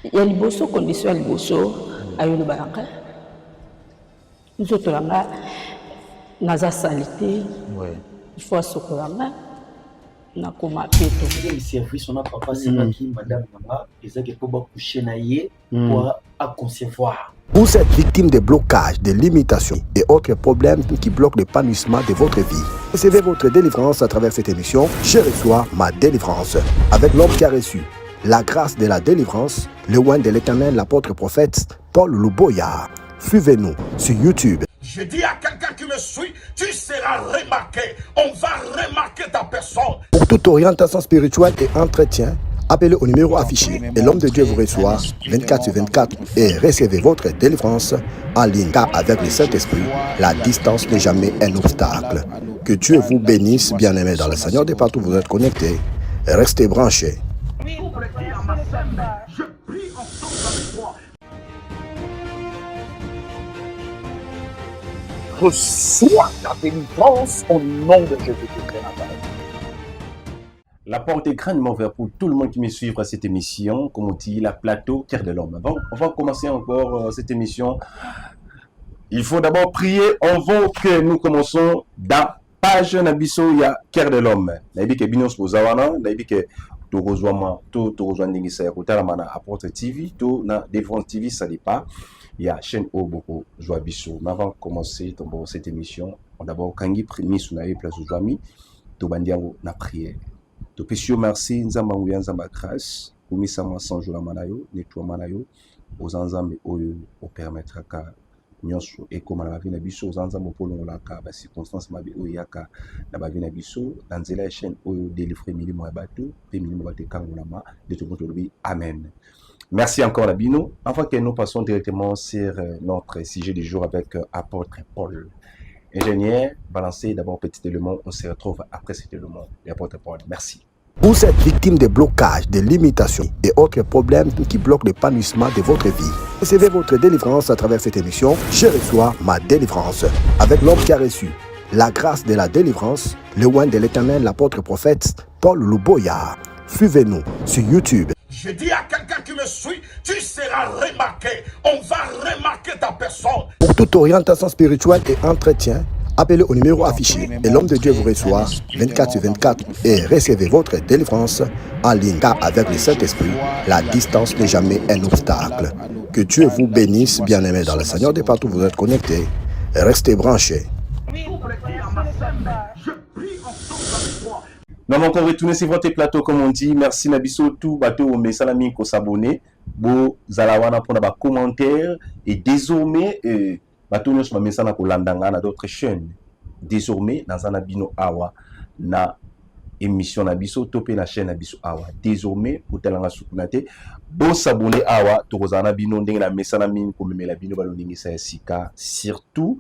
Il y a liboso condition liboso ayolo baraka. Nous autres là, naza salité. Ouais. Il faut sokolanga. Na koma peto. Les services on a papa c'est qui madame Namba, ils ont pour coucher naïe pour à concevoir. Vous êtes victime de blocages, de limitations et autres problèmes qui bloquent l'épanouissement de votre vie. Recevez votre délivrance à travers cette émission. Je reçois ma délivrance. Avec l'homme qui a reçu la grâce de la délivrance, le oint de l'Éternel, l'apôtre prophète Paul Luboya. Suivez-nous sur YouTube. Je dis à quelqu'un qui me suit, tu seras remarqué. On va remarquer ta personne. Pour toute orientation spirituelle et entretien, appelez au numéro affiché et l'homme de Dieu vous reçoit 24/24 et recevez votre délivrance en ligne. Car avec le Saint-Esprit, la distance n'est jamais un obstacle. Que Dieu vous bénisse, bien-aimés dans le Seigneur, de partout où vous êtes connectés. Restez branchés. Je prie ensemble avec toi. Reçois la délivrance au nom de Jésus-Christ. La porte est grandement ouverte pour tout le monde qui me suit à cette émission, comme on dit, la plateau Cœur de l'homme. Avant, on va commencer encore cette émission. Il faut d'abord prier avant que nous commençons dans page Nabiso ya Cœur de l'homme. Nabi ke binos pozawana, nabi ke to rejoindre ndingisa ya kutala mana apporte TV, to na Délivrance TV ça n'est pas. Il y a chaîne Oboko Joabiso. Mais avant de commencer cette émission, on d'abord kangi primi sunaye place Joami, to bandiango na prière. To pesio merci nzamba nguya nzamba grâce, umisa masanjo la manayo, netwa manayo, ozanzambe oyo o permettra ka nyonso ekoma na bavina biso ozanzambe polongola ka ba circonstance mabe oyo yaka na bavina biso na nzela ya chaîne oyo délivrer milimo ya bato, pe milimo bato kangolama, de tout monde lobi amen. Merci encore Labino. Avant que nous passons directement sur notre sujet du jour avec apôtre Paul. Ingénieur, balancez d'abord petit élément, on se retrouve après cet élément. L'apôtre Paul, merci. Vous êtes victime de blocages, de limitations et autres problèmes qui bloquent l'épanouissement de votre vie. Recevez votre délivrance à travers cette émission. Je reçois ma délivrance. Avec l'homme qui a reçu la grâce de la délivrance, le oint de l'Éternel, l'apôtre prophète Paul Luboya. Suivez-nous sur YouTube. Je dis à quelqu'un qui me suit, tu seras remarqué. On va remarquer ta personne. Pour toute orientation spirituelle et entretien, appelez au numéro affiché et l'homme de Dieu vous reçoit 24/24 et recevez votre délivrance en ligne. Car avec le Saint-Esprit, la distance n'est jamais un obstacle. Que Dieu vous bénisse, bien-aimés dans le Seigneur, de partout où vous êtes connectés. Restez branchés. Je prie ensemble avec toi. Nous allons encore retourner sur votre plateau comme on dit. Merci Nabiso tout bateau mais salami ko s'abonner. Bo zalawana pour na commentaire et désormais bateau nous ma messana ko landanga na d'autres chaînes. Désormais dans un abino awa na émission Nabiso topé na chaîne Nabiso awa. Désormais pour telanga sukunate bo s'abonner awa to kozana bino ndenge na messana min ko memela bino baloningi sa sika surtout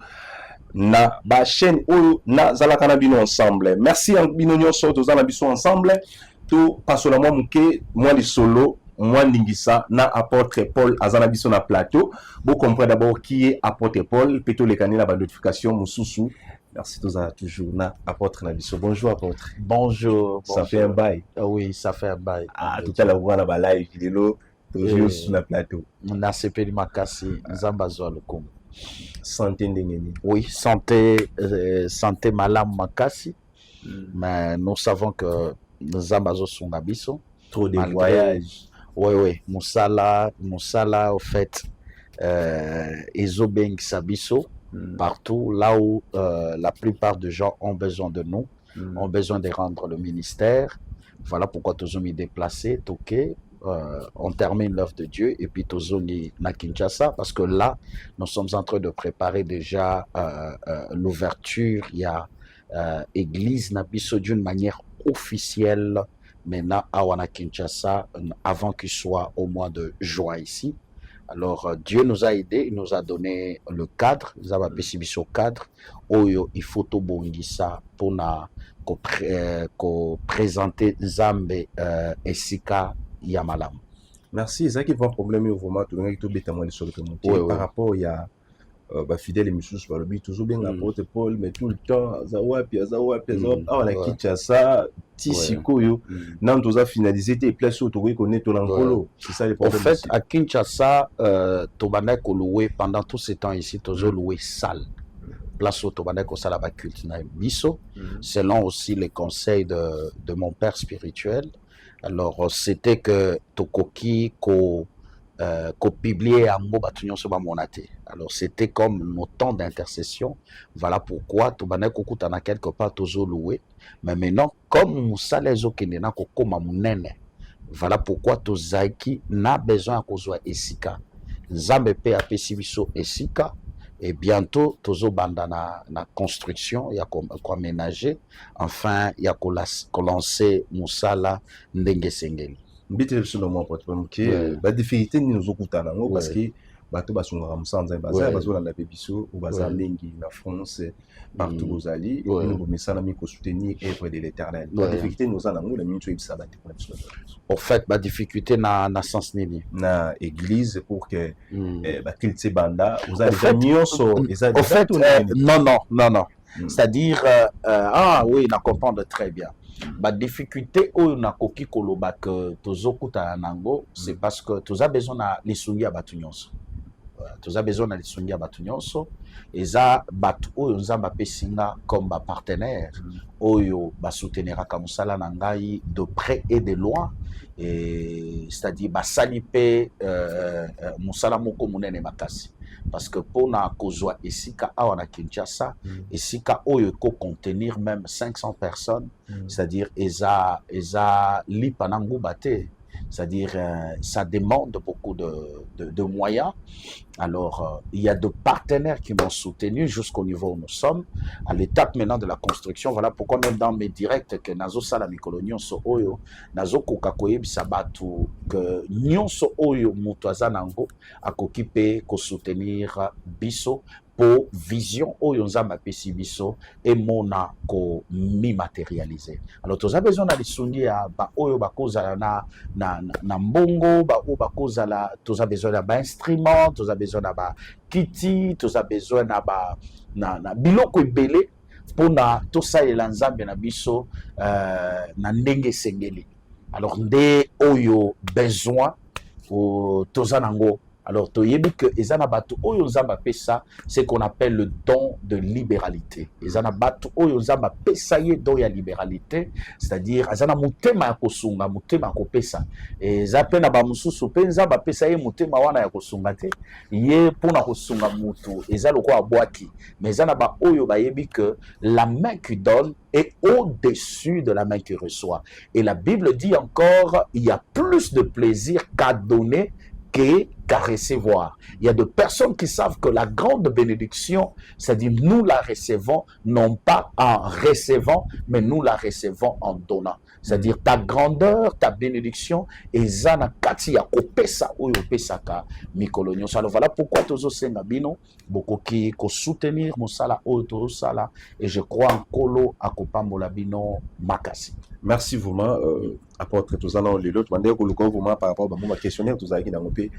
na ba chaîne oyo na zalaka na bino ensemble. Merci en bino nyonso to zana biso ensemble to pasola moi muke moi li solo moi lingisa na apôtre Paul azana biso na plateau. Vous comprenez d'abord qui est apôtre Paul, plutôt les canaux la notification mususu. Merci tous à toujours na apôtre na biso. Bonjour apôtre. Bonjour. Ça fait un bail. Oui, ça fait un bail. Ah tout à l'heure on a ba live vidéo toujours sur la plateau. Na sepeli makasi nzamba zo le Congo. Santé ndengeni. Oui, santé malam makasi. Mais nous savons que nous ambazo songabiso. Trop de voyages. Oui. Moussala, au fait, Ezobeng Sabiso, partout, là où la plupart des gens ont besoin de nous, ont besoin de rendre le ministère. Voilà pourquoi nous sommes déplacés, toqués. On termine l'œuvre de Dieu et puis Tozoni na Kinshasa parce que là nous sommes en train de préparer déjà l'ouverture. Il y a église Nabiso d'une manière officielle maintenant à Wana Kinshasa avant qu'il soit au mois de juin ici. Alors Dieu nous a aidés, il nous a donné le cadre, nous avons bésibiso cadre où il faut tout bongisa pour présenter Zambe et Sika Yamalam. Merci. C'est ça qui va un problème au moment tout le monde sur le oui. par rapport il y a fidèle émission sur le but toujours bien apôtre Paul mais tout le temps azawapi ah la Kinshasa tisikoyo nan toza finaliser tes place auto connaître ton ankolo c'est ça les En problèmes. fait, à Kinshasa, Tobanek a loué pendant tous ces temps ici, toujours loué salle. Place au Tobanek au Salaba Culte Bisso, selon aussi les conseils de mon père spirituel. Alors, c'était que Tokoki ko publié à Mobatunyon Soba Monate. Alors, c'était comme nos temps d'intercession. Voilà pourquoi Tobanek Okutana quelque part toujours loué. Mais maintenant, comme Moussa les Okenena Kokoma Mounene, voilà pourquoi Tozaiki n'a besoin à cause Esika. Nzambe pe apesi biso Esika et bientôt tozo banda na construction ya ko aménager enfin ya ko lancer musala ndenge sengeli. Mbite biso no mo porte que ba difficulté ni nous okutana ngo parce que bato basungaka musanza baza bazolanda pe biso ou baza mingi na France partout aux alliés nous bomesana mi ko soutenir œuvre de l'Éternel. La difficulté nous en ngo la minute ibisa ba En fait, ma difficulté na sens nini na église pour que ba kiltse banda vous avez déjà nyonso en fait non. C'est-à-dire oui, na comprendre très bien. Ma difficulté oyo na koki koloba que tozokuta nango c'est parce que toza besoin na lisungi ya batu nyonso. Toza besoin na lisungi ya batu nyonso eza batu oyo nzamba pesinga comme ba partenaire oyo ba souteniraka musala na ngai de près et de loin et c'est-à-dire ba sali pe musala moko munene makasi parce que pour na kozwa esika awa na Kinshasa esika oyo ko contenir même 500 personnes c'est-à-dire eza lipa na nguba te. C'est-à-dire, ça demande beaucoup de moyens. Alors, il y a de partenaires qui m'ont soutenu jusqu'au niveau où nous sommes. À l'étape maintenant de la construction, voilà pourquoi même dans mes directs, que Nazo Sala Mikolo Nyonso Oyo, Nazo Kokakoye Bisabatu, que Nyonso Oyo Mutuazanango, a kokipe ko soutenir Biso, pour vision oyo nzamba pesi biso et mona ko mi matérialiser. Alors tu as besoin d'aller soigner ba oyo ba koza na mbongo ba o ba koza la tu as besoin da ba instrument, tu as besoin da ba kiti, tu as besoin da ba na biloko ebele pour na to salela nzambe na biso na ndenge sengeli. Alors nde oyo besoin o tozanango. Alors, toyebi que ezana batu oyo nzamba pesa, c'est qu'on appelle le don de libéralité. Ezana batu oyo nzamba pesa ye don ya libéralité, c'est-à-dire ezana mutema ya kosunga, mutema ya kopesa. Ezape na ba mususu pe nzamba pesa ye mutema wana ya kosunga te, ye pona kosunga mutu, eza loko abwaki. Mais ezana ba oyo bayebi que la main qui donne est au-dessus de la main qui reçoit. Et la Bible dit encore, il y a plus de plaisir qu'à donner qu'à recevoir. Il y a de personnes qui savent que la grande bénédiction, c'est-à-dire nous la recevons non pas en recevant, mais nous la recevons en donnant. C'est-à-dire ta grandeur, ta bénédiction, et zana kati ya kopesa oyo pesaka mikolo nyonso. Alors voilà pourquoi tozo senga bino beaucoup qui ko soutenir mosala oyo tozo sala et je crois en kolo akopambola bino makasi. Merci vraiment apôtre tozana lelo tubande ko luko vraiment par rapport à ma questionnaire tozaki na ngopé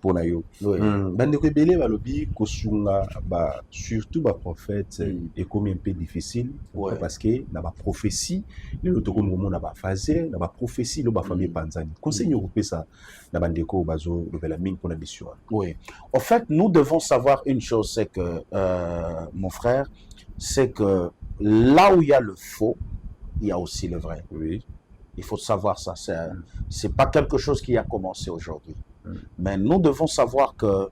pour na yo. Bande ko belé balobi ko sunga ba surtout ba prophète et comme un peu difficile parce que na ba prophétie le toko mo na ba phase na ba prophétie lo ba famille panzani. Conseil yo ko ça na bande ko bazo novela mine pour la mission. Oui. En fait, nous devons savoir une chose, c'est que mon frère, c'est que là où il y a le faux, il y a aussi le vrai. Oui. Il faut savoir ça. C'est pas quelque chose qui a commencé aujourd'hui. Mais nous devons savoir que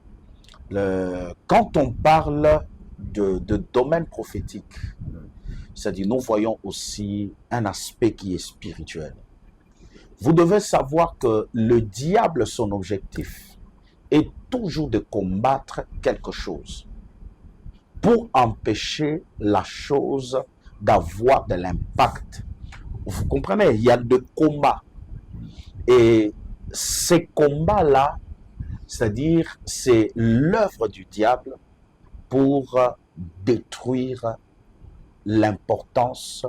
quand on parle de domaine prophétique, c'est-à-dire nous voyons aussi un aspect qui est spirituel. Vous devez savoir que le diable, son objectif est toujours de combattre quelque chose pour empêcher la chose d'avoir de l'impact. Vous comprenez? Il y a des combats. Et ces combats-là, c'est-à-dire, c'est l'œuvre du diable pour détruire l'importance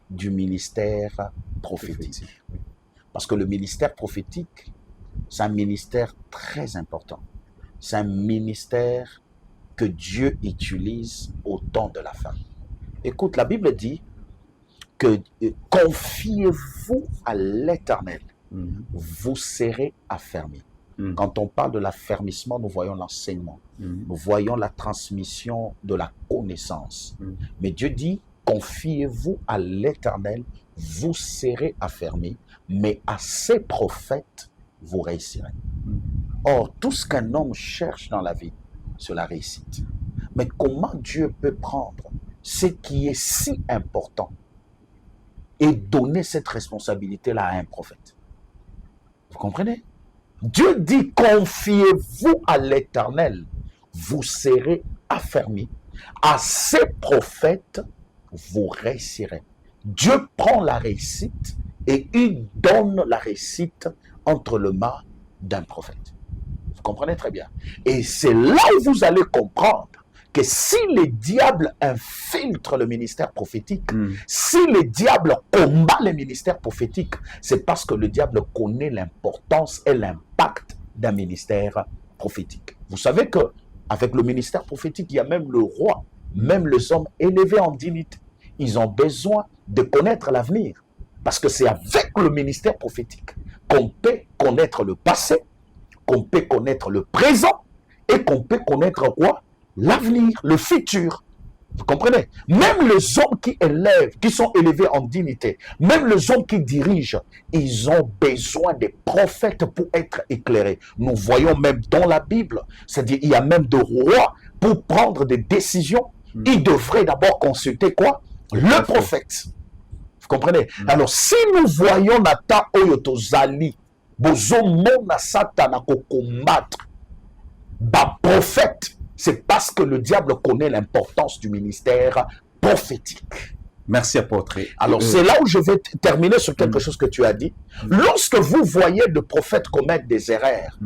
du ministère prophétique. Parce que le ministère prophétique, c'est un ministère très important. C'est un ministère que Dieu utilise au temps de la fin. Écoute, la Bible dit que confiez-vous à l'Éternel, vous serez affermis. Quand on parle de l'affermissement, nous voyons l'enseignement, nous voyons la transmission de la connaissance. Mais Dieu dit, confiez-vous à l'Éternel, vous serez affermis, mais à ses prophètes, vous réussirez. Or, tout ce qu'un homme cherche dans la vie, c'est la réussite. Mais comment Dieu peut prendre ce qui est si important et donner cette responsabilité-là à un prophète? Vous comprenez? Dieu dit, confiez-vous à l'Éternel, vous serez affermis. À ses prophètes, vous réussirez. Dieu prend la réussite et il donne la réussite entre les mains d'un prophète. Vous comprenez très bien. Et c'est là où vous allez comprendre que si les diables infiltrent le ministère prophétique, si les diables combattent le ministère prophétique, c'est parce que le diable connaît l'importance et l'impact d'un ministère prophétique. Vous savez que avec le ministère prophétique, il y a même le roi, même les hommes élevés en dignité. Ils ont besoin de connaître l'avenir. Parce que c'est avec le ministère prophétique qu'on peut connaître le passé, qu'on peut connaître le présent et qu'on peut connaître quoi? L'avenir, le futur. Vous comprenez? Même les hommes qui élèvent, qui sont élevés en dignité, même les hommes qui dirigent, ils ont besoin des prophètes pour être éclairés. Nous voyons même dans la Bible, c'est-à-dire il y a même des rois pour prendre des décisions. Ils devraient d'abord consulter quoi? Le prophète. Vous comprenez? Alors si nous voyons Nathan Oyotozali, bozomona Satana ko combattre, prophète, c'est parce que le diable connaît l'importance du ministère prophétique. Merci, apôtre. Alors, c'est là où je vais terminer sur quelque chose que tu as dit. Lorsque vous voyez de prophètes commettre des erreurs,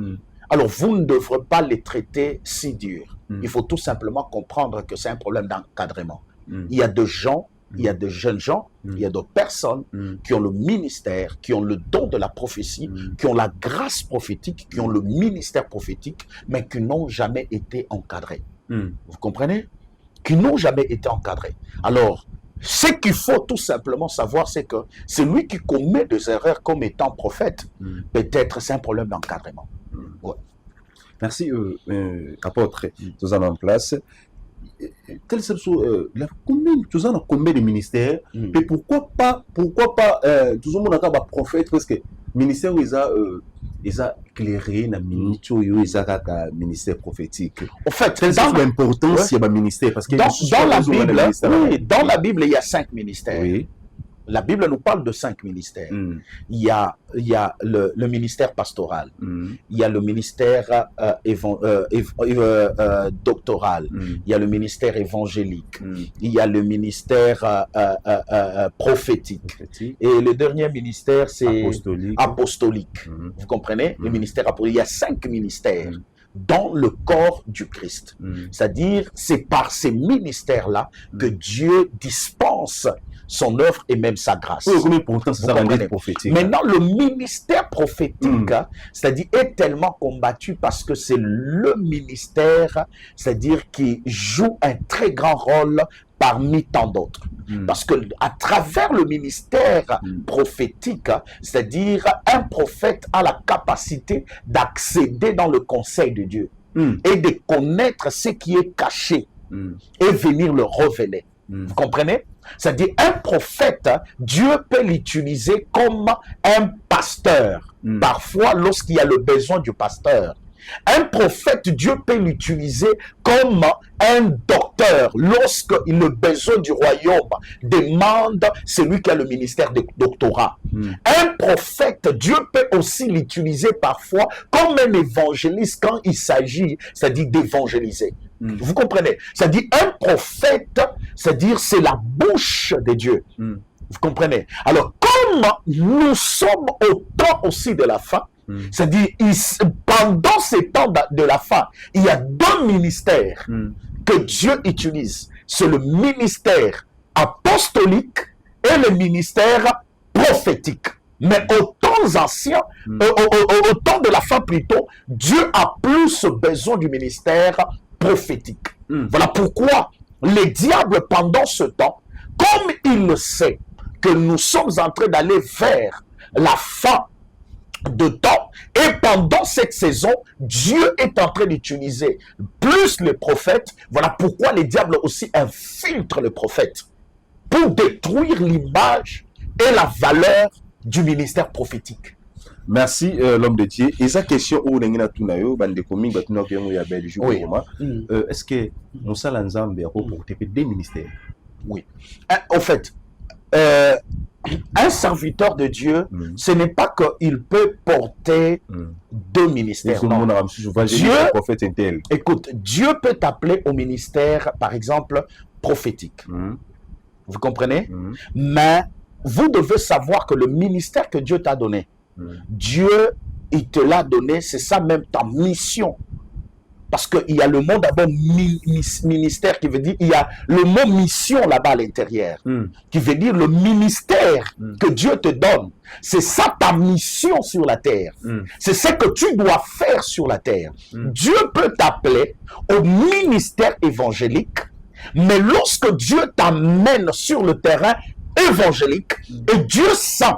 alors vous ne devrez pas les traiter si dur. Il faut tout simplement comprendre que c'est un problème d'encadrement. Il y a de gens, il y a de jeunes gens, il y a de personnes qui ont le ministère, qui ont le don de la prophétie, qui ont la grâce prophétique, qui ont le ministère prophétique, mais qui n'ont jamais été encadrés. Vous comprenez? Qui n'ont jamais été encadrés. Alors, ce qu'il faut tout simplement savoir, c'est que celui qui commet des erreurs comme étant prophète, peut-être c'est un problème d'encadrement. Ouais. Merci, apôtre. Nous allons en place. Combien de ministères et pourquoi pas tout le monde a prophète parce que ministère ils a éclairé na ministère prophétique. En fait, dans l'importance il y a ministère parce que dans la Bible il y a 5 ministères. Oui. La Bible nous parle de 5 ministères. Il y a le ministère pastoral, il y a le ministère doctoral, il y a le ministère évangélique, il y a le ministère prophétique. Et le dernier ministère, c'est apostolique. Vous comprenez? Le ministère apostolique. Il y a 5 ministères dans le corps du Christ. C'est-à-dire, c'est par ces ministères-là que Dieu dispense son œuvre et même sa grâce. Maintenant, le ministère prophétique, c'est-à-dire, est tellement combattu parce que c'est le ministère, c'est-à-dire, qui joue un très grand rôle parmi tant d'autres. Parce que à travers le ministère prophétique, c'est-à-dire, un prophète a la capacité d'accéder dans le conseil de Dieu et de connaître ce qui est caché et venir le révéler. Vous comprenez? C'est-à-dire, un prophète, Dieu peut l'utiliser comme un pasteur. Parfois, lorsqu'il y a le besoin du pasteur. Un prophète, Dieu peut l'utiliser comme un docteur. Lorsque le besoin du royaume demande celui qui a le ministère de doctorat. Un prophète, Dieu peut aussi l'utiliser parfois comme un évangéliste quand il s'agit, c'est-à-dire d'évangéliser. Vous comprenez? C'est-à-dire un prophète, c'est-à-dire c'est la bouche de Dieu. Vous comprenez? Alors, comme nous sommes au temps aussi de la fin, c'est-à-dire pendant ces temps de la fin, il y a 2 ministères que Dieu utilise. C'est le ministère apostolique et le ministère prophétique. Mais aux temps anciens, au temps de la fin plutôt, Dieu a plus besoin du ministère prophétique. Voilà pourquoi les diables, pendant ce temps, comme il le sait que nous sommes en train d'aller vers la fin de temps, et pendant cette saison, Dieu est en train d'utiliser plus les prophètes. Voilà pourquoi les diables aussi infiltrent les prophètes pour détruire l'image et la valeur du ministère prophétique. Merci l'homme de Dieu. Et sa question où on a tunayo bande coming batuna ko ya Belgique Oui. est-ce que Moussa Lanzambe a porté des ministères? Oui. En fait, un serviteur de Dieu, ce n'est pas qu'il peut porter deux ministères. Non. Dieu, prophète intel. Écoute, Dieu peut t'appeler au ministère, par exemple, prophétique. Vous comprenez? Mais vous devez savoir que le ministère que Dieu t'a donné, Dieu, il te l'a donné, c'est ça même ta mission. Parce qu'il y a le mot d'abord ministère qui veut dire, il y a le mot mission là-bas à l'intérieur, qui veut dire le ministère que Dieu te donne. C'est ça ta mission sur la terre. C'est ce que tu dois faire sur la terre. Dieu peut t'appeler au ministère évangélique, mais lorsque Dieu t'amène sur le terrain évangélique, et Dieu sent,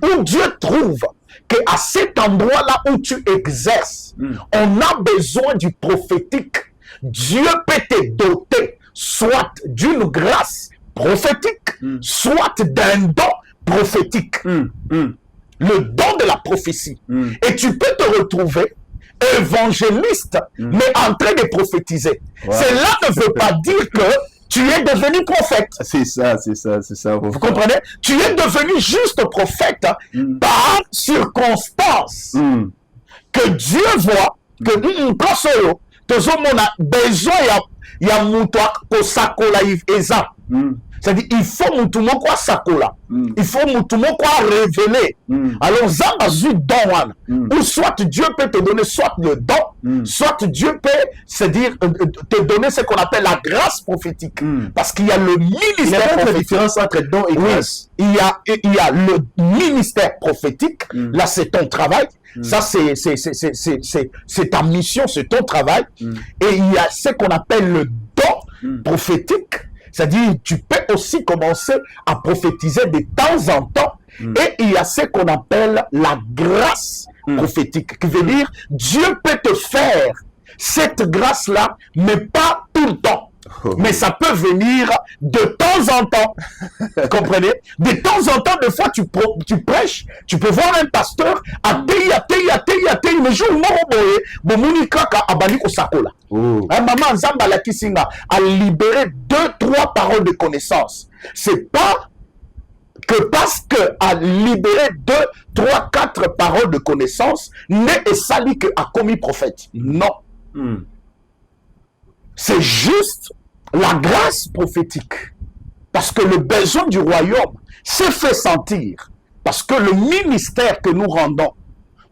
ou Dieu trouve qu'à cet endroit-là où tu exerces, on a besoin du prophétique. Dieu peut te doter soit d'une grâce prophétique, soit d'un don prophétique. Le don de la prophétie. Et tu peux te retrouver évangéliste, mais en train de prophétiser. Cela ne veut pas dire que tu es devenu prophète. C'est ça, c'est ça, c'est ça. Vous comprenez? Tu es devenu juste prophète par circonstance. Que Dieu voit que on a besoin il y a moutoua kosakola eza. C'est-à-dire, il faut moutouma kwa sakola. Il faut moutouma kwa révéler. Alors, zamba zu don. Ou soit Dieu peut te donner soit le don, soit Dieu peut, c'est-à-dire, te donner ce qu'on appelle la grâce prophétique. Parce qu'il y a le ministère. Il y a pas de prophétique. différence entre don et grâce. Il y a le ministère prophétique. Là, c'est ton travail. Ça, c'est ta mission, c'est ton travail. Et il y a ce qu'on appelle le don prophétique. C'est-à-dire, tu peux aussi commencer à prophétiser de temps en temps. Et il y a ce qu'on appelle la grâce prophétique, qui veut dire, Dieu peut te faire cette grâce-là, mais pas tout le temps. Mais ça peut venir de temps en temps. Comprenez? De temps en temps, des fois, tu prêches, tu peux voir un pasteur, mais jour où maman Zamba la Kisinga a libéré 2-3 paroles de connaissance. C'est pas que parce que a libéré 2, 3, 4 paroles de connaissance, n'est et sali que a commis prophète. Non. C'est juste la grâce prophétique. Parce que le besoin du royaume s'est fait sentir. Parce que le ministère que nous rendons,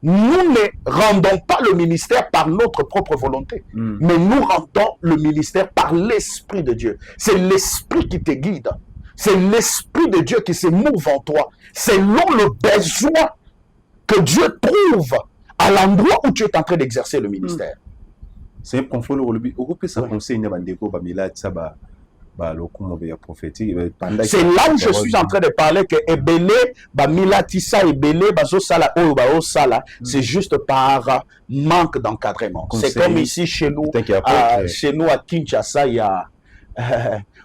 nous ne rendons pas le ministère par notre propre volonté, mais nous rendons le ministère par l'Esprit de Dieu. C'est l'Esprit qui te guide. C'est l'Esprit de Dieu qui se mouve en toi, selon le besoin que Dieu trouve à l'endroit où tu es en train d'exercer le ministère. C'est un conflit au lobby. Au ça conseille une bandeko bamila tsaba ba lokumo be prophétique. C'est là où je suis en train de parler que ebele bamila tisa ebele bazo sala o ba o sala, c'est juste par manque d'encadrement. C'est comme ici chez nous à Kinshasa, il y a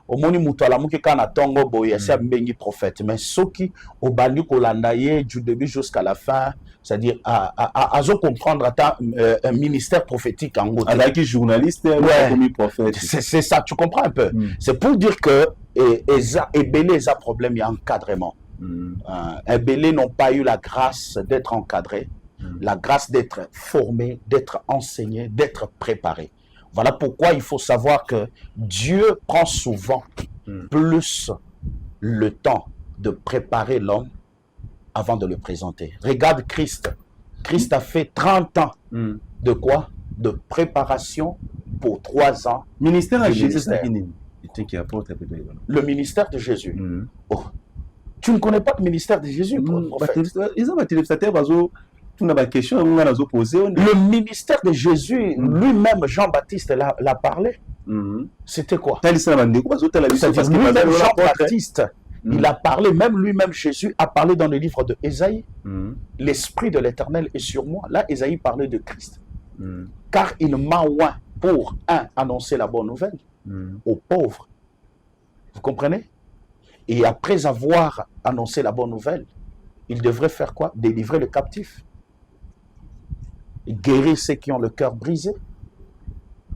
au moni mutala muke kana tongo boye c'est mbengi prophète, mais soki au bandi kolanda ye du début jusqu'à la fin, c'est-à-dire à comprendre un ministère prophétique en gros. Avec un journaliste, comme prophète. C'est ça, tu comprends un peu. C'est pour dire que Ebélé a problème, il y a encadrement. Ebélé n'ont pas eu la grâce d'être encadré, la grâce d'être formé, d'être enseigné, d'être préparé. Voilà pourquoi il faut savoir que Dieu prend souvent plus le temps de préparer l'homme avant de le présenter. Regarde Christ. Christ a fait 30 ans de quoi? De préparation pour 3 ans. Ministère à Jésus. Le ministère de Jésus. Oh. Tu ne connais pas le ministère de Jésus, prophète? On a ma question, on a posé. Le ministère de Jésus, lui-même, Jean-Baptiste l'a parlé. C'était quoi? C'est-à-dire lui-même, Jean-Baptiste, il a parlé, même lui-même, Jésus a parlé dans le livre de Ésaïe. L'Esprit de l'Éternel est sur moi. Là, Ésaïe parlait de Christ. Car il m'a oint pour, annoncer la bonne nouvelle aux pauvres. Vous comprenez? Et après avoir annoncé la bonne nouvelle, il devrait faire quoi? Délivrer le captif. Guérir ceux qui ont le cœur brisé.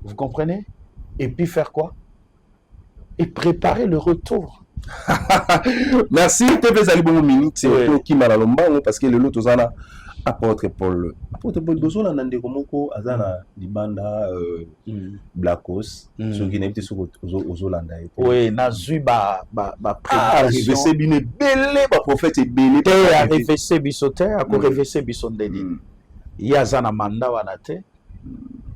Vous comprenez? Et puis faire quoi? Et préparer le retour. Merci, TV Zali bon minute, c'est qui m'a la parce que le lot aux apôtre Paul Bozola nande komoko azana libanda Blackos so qui n'était sur Ozolanda. Oui, nazui ba préparation. C'est bien belé ba prophète belé. Te arrêté bisote, a ko révesser bisondeli. Yazana manda wanate.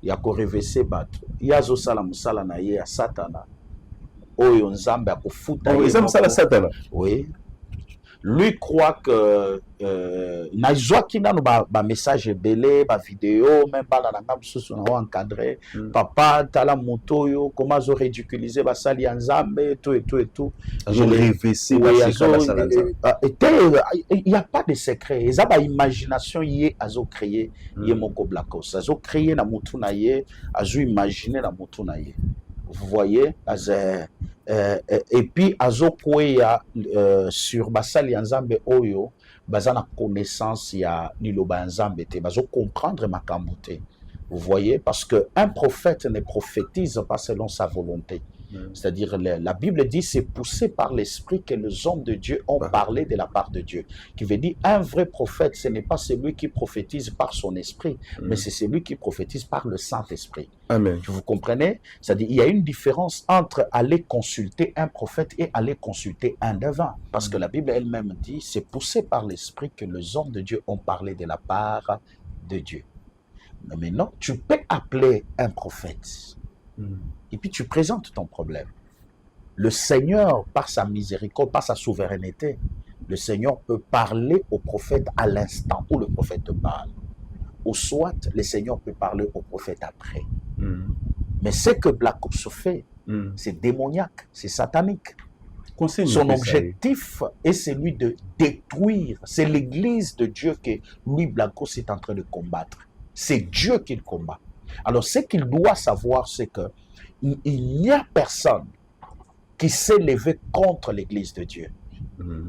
Ya ko révesser bato. Yazo sala musala na ye ya Satana. Oyo nzambe akufuta ye. Nzambe sala Satana. Oui. Lui croit que na joaki nanu ba message belé, ba vidéo, même pas dans la ngam susu na encadré. Papa tala motoyo comment zo ridiculiser ba sali ya nzambe tout et tout. Je l'ai révessé ba sala. Il y a pas de secret. Eza ba imagination ye azo créer ye moko Blackos. Azo créer na mutu na ye, azo imaginer na mutu na ye. Vous voyez, et puis azo kweya sur basali nzambe oyo bazana connaissance ya liloba nzambe te bazo comprendre makambo te. Vous voyez, parce que un prophète ne prophétise pas selon sa volonté. C'est-à-dire, la Bible dit, c'est poussé par l'esprit que les hommes de Dieu ont parlé de la part de Dieu. Qui veut dire, un vrai prophète, ce n'est pas celui qui prophétise par son esprit, mais c'est celui qui prophétise par le Saint-Esprit. Amen. Vous comprenez? C'est-à-dire, il y a une différence entre aller consulter un prophète et aller consulter un devin. Parce que la Bible elle-même dit, c'est poussé par l'esprit que les hommes de Dieu ont parlé de la part de Dieu. Mais maintenant, tu peux appeler un prophète. Et puis tu présentes ton problème. Le Seigneur, par sa miséricorde, par sa souveraineté, le Seigneur peut parler au prophète à l'instant où le prophète te parle. Ou soit, le Seigneur peut parler au prophète après. Mais ce que Blackos fait, c'est démoniaque, c'est satanique. Son objectif est celui de détruire. C'est l'église de Dieu que lui, Blackos, est en train de combattre. C'est Dieu qu'il combat. Alors, ce qu'il doit savoir, c'est que il n'y a personne qui s'est levé contre l'église de Dieu.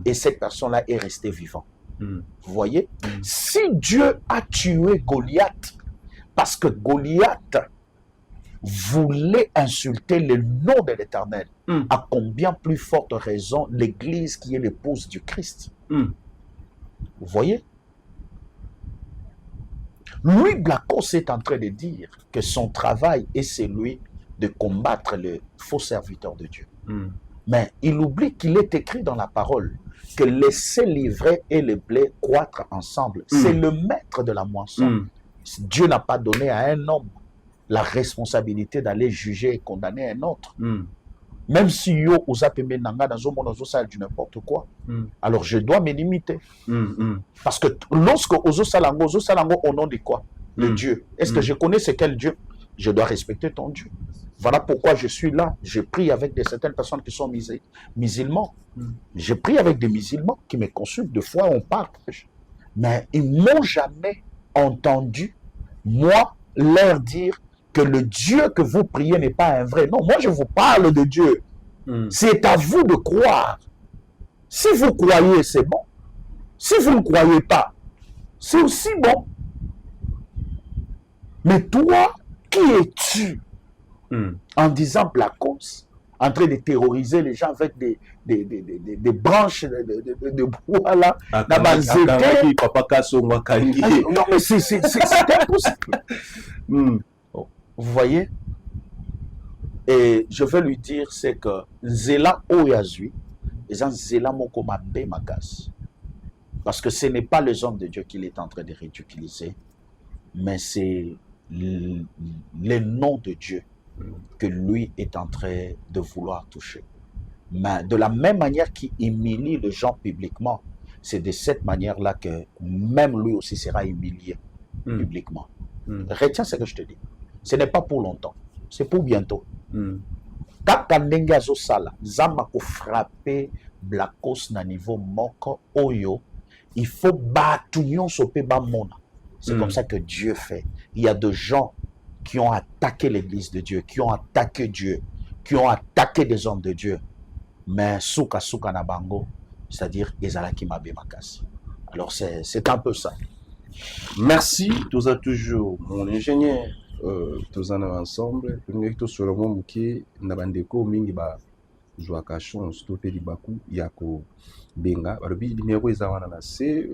Et cette personne-là est restée vivante. Vous voyez? Si Dieu a tué Goliath, parce que Goliath voulait insulter le nom de l'Éternel, à combien plus forte raison l'église qui est l'épouse du Christ? Vous voyez? Lui, Blackos est en train de dire que son travail est celui de combattre le faux serviteur de Dieu. Mais il oublie qu'il est écrit dans la parole que laisser l'ivraie et le blé croître ensemble, c'est le maître de la moisson. Dieu n'a pas donné à un homme la responsabilité d'aller juger et condamner un autre. Même si yo osapembe nanga dans un monde du n'importe quoi, alors je dois me limiter. Parce que lorsque osalango au nom de quoi? Le Dieu. Est-ce que je connais c'est quel Dieu? Je dois respecter ton Dieu. Voilà pourquoi je suis là. Je prie avec certaines personnes qui sont musulmans. Je prie avec des musulmans qui me consultent. Deux fois, on parle. Mais ils n'ont jamais entendu, moi, leur dire que le Dieu que vous priez n'est pas un vrai. Non, moi, je vous parle de Dieu. C'est à vous de croire. Si vous croyez, c'est bon. Si vous ne croyez pas, c'est aussi bon. Mais toi, qui es-tu en disant Blackos, en train de terroriser les gens avec des branches de bois là, non mais c'est impossible. Vous voyez? Et je veux lui dire, c'est que Zela Oyazui, Zela Mokomabe Magas. Parce que ce n'est pas les hommes de Dieu qu'il est en train de ridiculiser, mais c'est le nom de Dieu que lui est en train de vouloir toucher. Mais de la même manière qu'il humilie les gens publiquement, c'est de cette manière-là que même lui aussi sera humilié publiquement. Retiens ce que je te dis. Ce n'est pas pour longtemps, c'est pour bientôt. Kaka ndenge azosala nzamba ko frapper Blacos na niveau moko oyo, il faut battre nyonso pe ba mona. C'est comme ça que Dieu fait. Il y a des gens qui ont attaqué l'église de Dieu, qui ont attaqué Dieu, qui ont attaqué des hommes de Dieu. Mais souka souka na bango, c'est-à-dire ezalaki mabe makasi. Alors c'est un peu ça. Merci, tous à toujours mon ingénieur. Tous en ensemble, nous sur le monde qui n'a pas de mingi ba joa cachon stopper di baku yako benga barobi numéro ezawana na c'est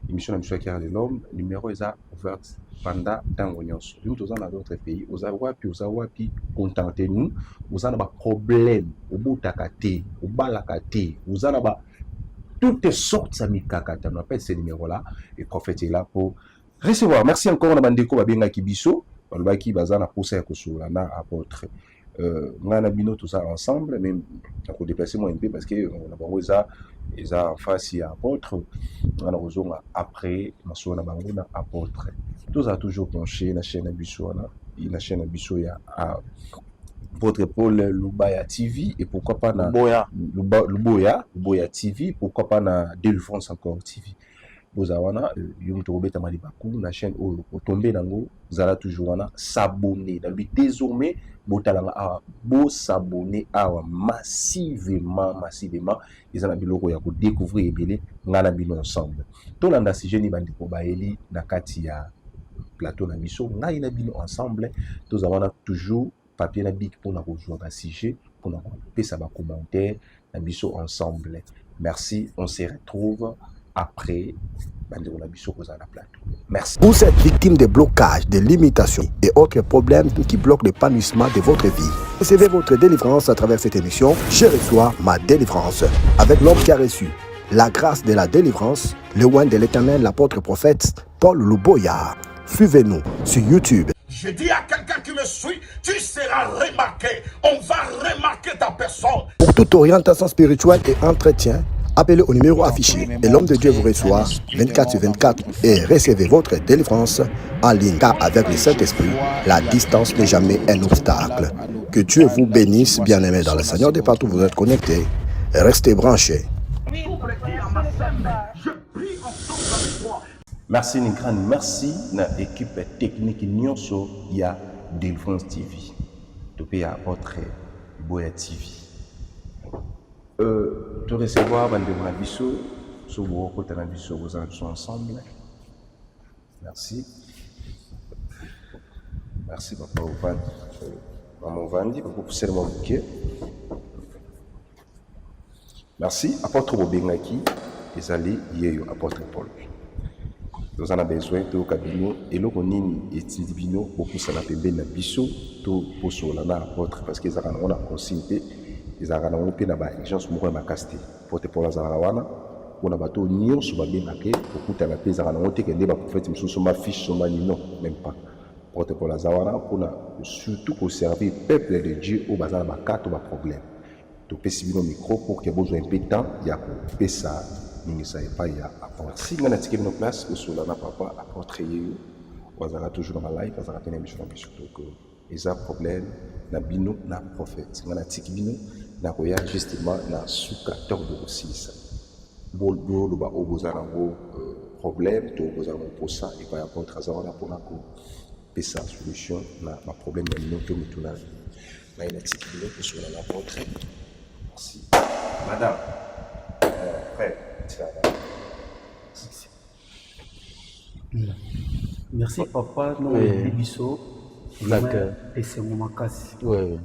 émission na Cœur de l'homme numéro eza ouvert pendant tango nyonso nous tous dans d'autres pays ozawapi contenter nous ozana ba problème obutaka te obalaka te ozana ba toutes sortes de mikakata on appelle ces numéros là et prophète est là pour recevoir. Merci encore na bandeko babenga kibiso balobaki bazana posa ya kosola na apôtre ngana bino tout ça ensemble même on déplacer moi un peu parce que on a bango eza en face ya apôtre ngana kozonga après maso na bango na apôtre tout ça toujours penché na chaîne biso na chaîne biso ya apôtre Paul Lubaya TV et pourquoi pas na Luboya TV, pourquoi pas na Délivrance encore TV. Bozawana yum to beta mali baku na chaîne o tomber nango zala toujours wana s'abonner dans lui désormais botalanga a bo s'abonner a massivement ils ont biloko ya ko découvrir ebele ngana bino ensemble to landa si jeune bandi ko baeli na kati ya plateau na biso ngai na bino ensemble to zawana toujours papier na bic pour na ko jouer sujet pour na ko pesa ba commentaire na biso ensemble. Merci, on se retrouve après merci. Vous êtes victime de blocages, de limitations et autres problèmes qui bloquent l'épanouissement de votre vie. Recevez votre délivrance à travers cette émission. Je reçois ma délivrance avec l'homme qui a reçu la grâce de la délivrance, le oint de l'Éternel, l'apôtre prophète Paul Luboya. Suivez-nous sur YouTube. Je dis à quelqu'un qui me suit, tu seras remarqué. On va remarquer ta personne. Pour toute orientation spirituelle et entretien, appelez au numéro affiché et l'homme de Dieu vous reçoit 24/24 et recevez votre délivrance en ligne. Car avec le Saint-Esprit, la distance n'est jamais un obstacle. Que Dieu vous bénisse, bien-aimés dans le Seigneur, de partout où vous êtes connectés. Restez branchés. Merci Nikran, merci na équipe technique nyonso ya Délivrance TV. Topé à votre Boya TV. De recevoir bandeko na biso so boko tana biso vous ensemble. Merci. Merci papa Ovan. Maman Vandi pour pousser mon bouquet. Merci apôtre Bobengaki ezali yeyo apôtre Paul. Nous en avons besoin de cabino et le konini et tindibino pour pousser la pembe na biso to poso la na apôtre parce que ça on a consulté ils ont pe na ba urgence moko ya makasti porte pour la zarawana on a bato nyonso ba benake okuta na pe zara na ote ke ndeba prophète misusu ma fiche soma non même pas porte pour la zarawana on a surtout pour servir peuple de Dieu au bazar ba carte ba problème to pesi bino micro pour que besoin un peu de temps ya ko pesa ningi sa pas ya apôtre si ngana tike bino place au sola na papa apôtre yeyo bazara toujours dans ma life bazara tena mission donc ils ont problème na bino na prophète ngana tike bino na koya justement na suka tordo aussi bolo ba obozana ngo problème to obozana ngo posa et pas apôtre azana pour na ko pesa solution na ma problème na bino to mituna na ina tike bino ko sola na apôtre. Merci madame frère. Merci papa, nous biso. Et c'est mon makasi. Oui.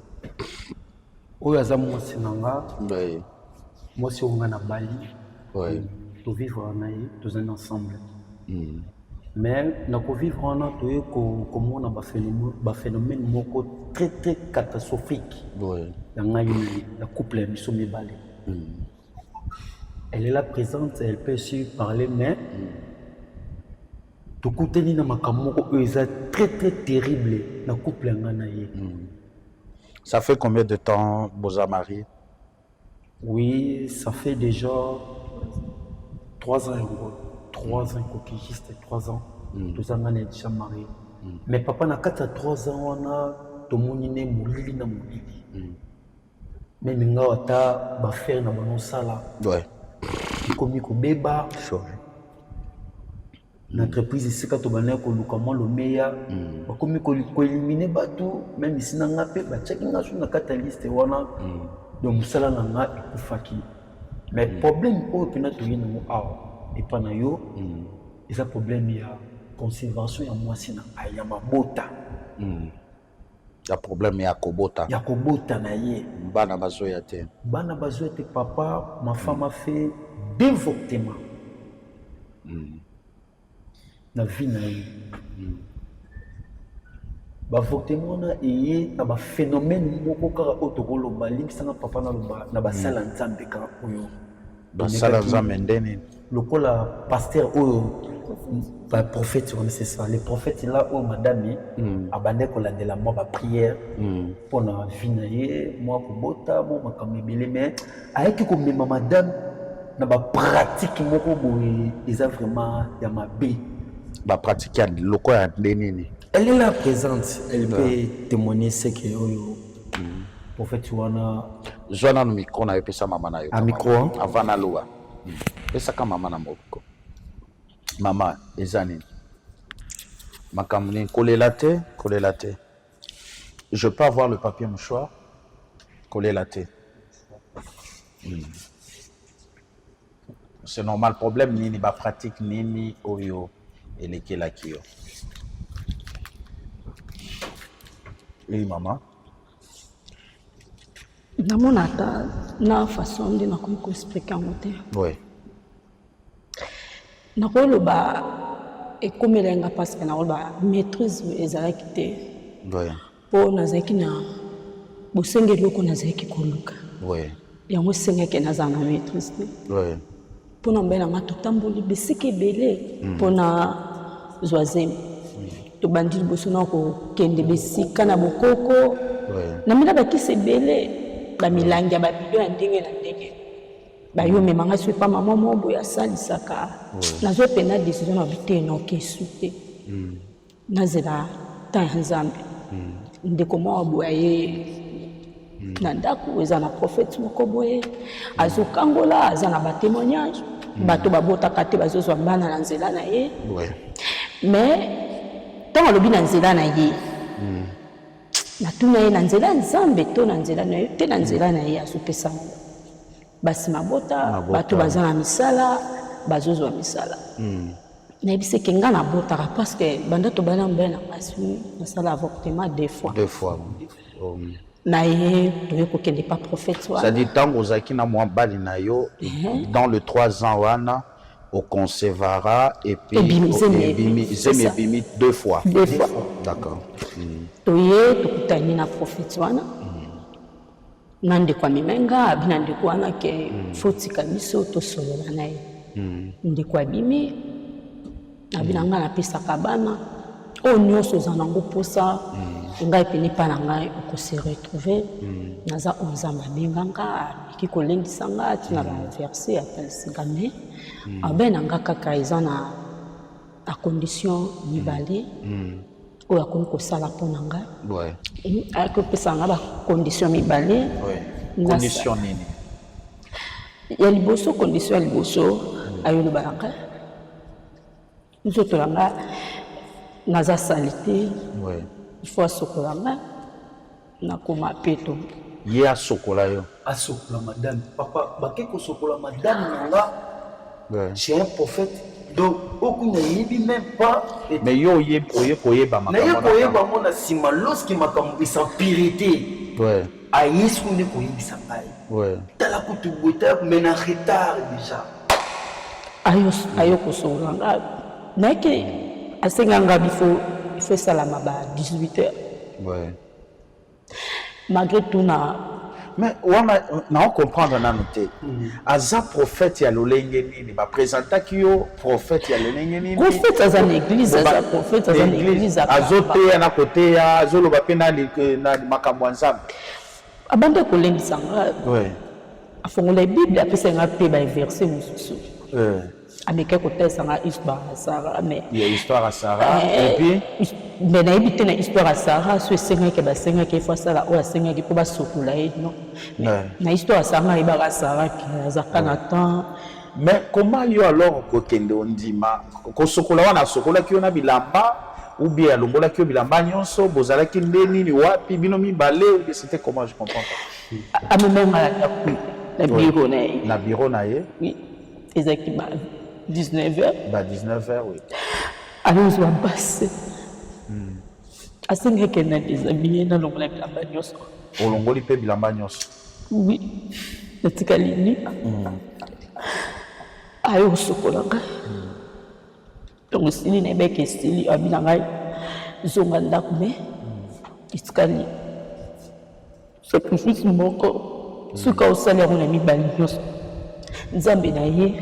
Oyo aza mwasi nanga. Oui. Mwasi onga na Bali. Oui. To vivre na ye, tous ensemble. Mais na ko vivre na to ye ko komona ba phénomène moko très très catastrophique. Oui. Dans la couple biso mibale. Elle est là présente, elle peut aussi parler, mais tout côté ni na makamoko est très très terrible na couple nganaye. Ça fait combien de temps Boza Marie? Oui, ça fait déjà 3 ans, 3 ans, juste 3 ans. 2 ans, on est déjà marié. Mais papa n'a qu'à 3 ans, on a tout le monde est moulili na moulili. Mais nous avons faire na banon sala. Ouais. Comme ko beba. L'entreprise ici quand on a comment le meilleur. Comme ko éliminer bateau, même ici na ngapé, ba check nga sur na catalyste wana. Donc sala na nga ikufaki. Mais problème au pena to yena mo awa. Et pas na yo. Et ça problème il y a conservation ya mwasi na aya mabota. Ya problème ya kobota. Ya kobota na ye. Bana bazoya te. Bana bazoya te papa, ma femme a fait dévortement. Na vie na ye. Bavortement na eye na ba phénomène moko kaka otokolo ba linkisanga papa na ba sala nzambe kaka oyo. Ba sala nzambe ndeni. Lokola pasteur oyo ba prophète c'est ça. Les prophètes là où madame abandé ko landela moi ba prière pour na vie na ye moi ko bota moi makambe belé mais avec ko mema madame na ba pratique moko boye eza vraiment ya mabe ba pratique ya loko ya ndeni. Elle est là présente, elle peut témoigner ce que yo prophète wana Joana no micro na pesa mama na yo. A micro avant na loi. Pesa kama mama na moko. Mama ezani. Makamuni kolela te. Je peux avoir le papier mouchoir? Kolela te. C'est normal problème nini ba pratique nini oyo elekela kiyo. Oui, maman. Namona ta na façon de na ko expliquer en côté. Oui. Na ko lo ba e komelenga parce que na ko ba maîtrise ezalaki te. Oui. Po na zaki na bosenge loko na zaki koluka. Oui. Yango senga ke na za na maîtrise. Oui. Po na mbela ma totamboli besike belé po na zoazem. To bandi boso na ko kende besika na bokoko na mina bakise belé ba milangi ba bido ya ndenge na ndenge ba yo memanga so pa mama mobo ya salisaka na zo pena décision na bité na okesute na zela ta nzambe ndeko mo boye na ndako eza na prophète moko boye azokangola aza na ba témoignage bato babota kate bazozwa bana na nzela na ye mais tant lobi na nzela na ye na tuna ye na nzela nzambe to na nzela na ye te na nzela na ye azopesa basi mabota bato baza na misala bazozwa misala nayebisi ke nga nabotaka parce que banda tobana mbele na basi nasala avortement 2 fois na ye toye kokende pa prophète wana c'est-à-dire ntango ozalaki na mwa bali na yo dans le 3 ans wana au conservera et puis ebimi 2 fois. D'accord. Toye tokutani na prophète wana na ndeko mimenga abina ndeko wana ke fotika biso to solola na ye ndeko abimi abina nga na pesa kabana o nyonso za nango posa ngai pene pa na ngai ko se retrouver naza onzamba benganga ki kolengisa nga tina ba verset atalsika me abena nga kaka eza na a condition mibale oyo akomi kosala mpona ngai akopesa nga ba condition mibale condition nini ya liboso condition ya liboso ayolobaka nga nzoto na nga naza sali te il faut asokola nga nakoma peto ye asokola yo asokola madame papa bake kosokola madame nanga c'est un prophète donc aucun yebi même pas mais yo oye koyeba makambo na koyeba mona sima lorsque makambo isapirité ayis ko ne koyebisa ngai tala kutu bota mais na retard déjà ayo kosokola nga nake asenga nga il faut salama ba 18h malgré tout mais on comprend dans noté aza prophète ya lolenge nini ba présentaki yo prophète ya lolenge nini prophète aza na église aza prophète aza na église azote na côté ya azoloba pe na makambo nzambe abande kolengisa nga afongola bible apesa nga pe ba verset mosusu ameke côté Sarah histoire Sarah mais il y a histoire à Sarah et puis mais na ebité na histoire à Sarah so senga ke basenga ke fois ça la o senga ke ba sokula non na histoire à Sarah ibara Sarah qui azaka na temps. Mais comment yo alors kokende ondima ko sokola wana sokola ki ona bilamba ou bien longola ki bilamba nyonso bozala ki ndeni ni wapi bino mibale ou bien c'était comment je comprends pas a même la bureau na bureau na ye oui exactement 19h ba 19h oui allons on passer asenga ke na déshabillé na longola bilamba nyonso olongoli pe bilamba nyonso oui natika lini ayo sokolanga donc sili na beke sili abinanga zonga ndako me iskali sacrifice moko suka osala na mibali nyonso nzambe na ye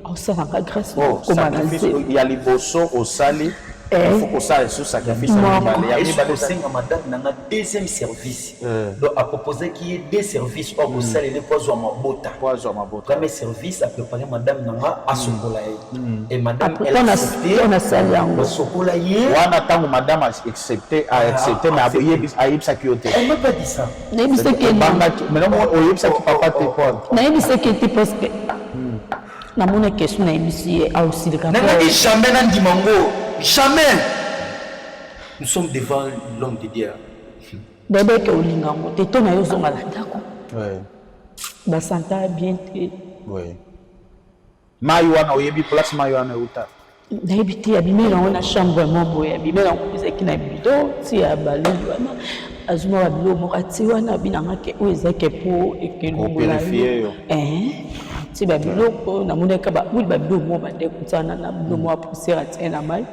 osalanga grâce comme il y a liboso osali il faut que ça soit sacrifice madame nanga deuxième service donc à proposer qu'il y ait deux services pour vous saler les poids à mabota premier service à préparer madame nanga à sokolaye et madame elle a accepté sokolaye wana tango madame a accepté mais ayebisa ki yote elle m'a pas dit ça nayebisa ke mais non oyebisa ki papa te quoi nayebisa ke te parce que na mona question nayebisi a aussi le cas jamais na ndimango jamais nous sommes devant l'homme de Dieu bébé que olingango te to na yo zonga la ndako ouais ba santa bien te ouais mayo wana oyebi place mayo wana uta nayebi te abimela ngo na chambre mo boye abimela ngo ezaki na bido ti ya balongi wana azuma ba bilo moko ati wana binanga ke oyo ezaki po ekelongola ti ba biloko namonaka ba oui ba bilo mo ba dekutana na bilo mo poussière ati na mai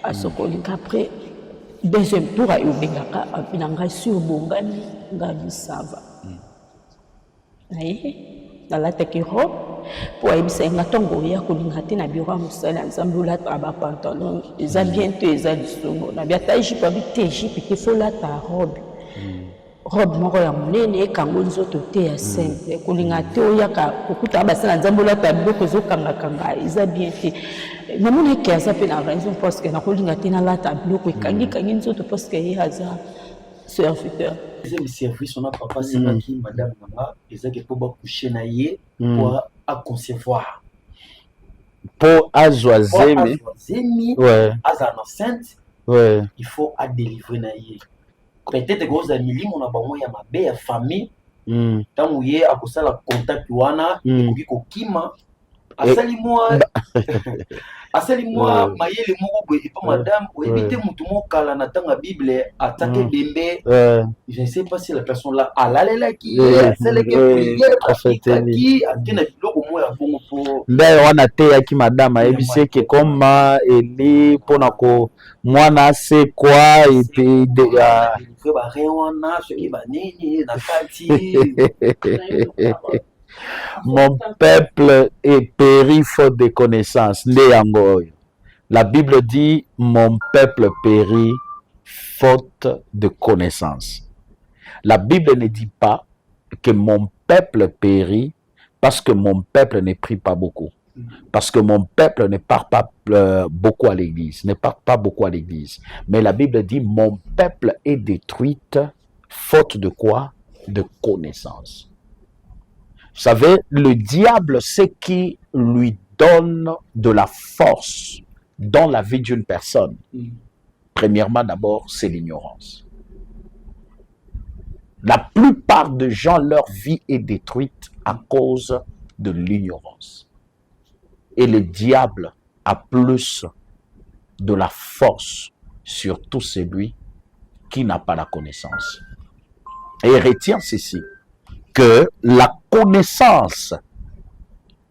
asokoli après deuxième tour ayo bengaka binanga sur bongani ngabi sava nalataki robe po ayebisa nga ntongo oya kolinga te na biro ya mosala ya nzambe olata bapantalon eza bien te eza lisungo na biata ejipe abi te ejipe te fo olata robe robe moko ya monene ekango nzoto te ya simple kolinga te oyaka kokutaka basala nzambe olata biloko ezokangakanga eza bien te namonaki aza mpe na raison parce que nakolinga te nalata biloko ekangikangi nzoto parce que ye aza serviteur. Deuxième service, on a papa c'est qui madame Nanga, ils ont pour coucher naïe pour à concevoir. Pour azoisemi, ouais. Azan enceinte, ouais. Il faut à délivrer naïe. Peut-être que vous avez mis mon abonnement ya ma belle famille. Tant où y est à cause la contact wana, il faut kima. Asali-moi, maye le moko et pas madame, ou éviter mon kala na tanga Bible, attaquer bembe. Je ne sais pas si la personne là, la qui, celle qui prière, qui a bien le mot à bon pour. Ben on a té qui madame a évité que comme eli pour nako mwana c'est quoi et puis de ba rewana ce qui va nini na kati. Mon peuple est péri faute de connaissances. La Bible dit mon peuple périt faute de connaissances. La Bible ne dit pas que mon peuple périt parce que mon peuple ne prie pas beaucoup. Parce que mon peuple ne part pas beaucoup à l'église, ne part pas beaucoup à l'église. Mais la Bible dit mon peuple est détruit faute de quoi? De connaissances. Vous savez, le diable, c'est qui lui donne de la force dans la vie d'une personne. Premièrement, d'abord, c'est l'ignorance. La plupart des gens, leur vie est détruite à cause de l'ignorance. Et le diable a plus de la force sur tout celui qui n'a pas la connaissance. Et retiens ceci, que la connaissance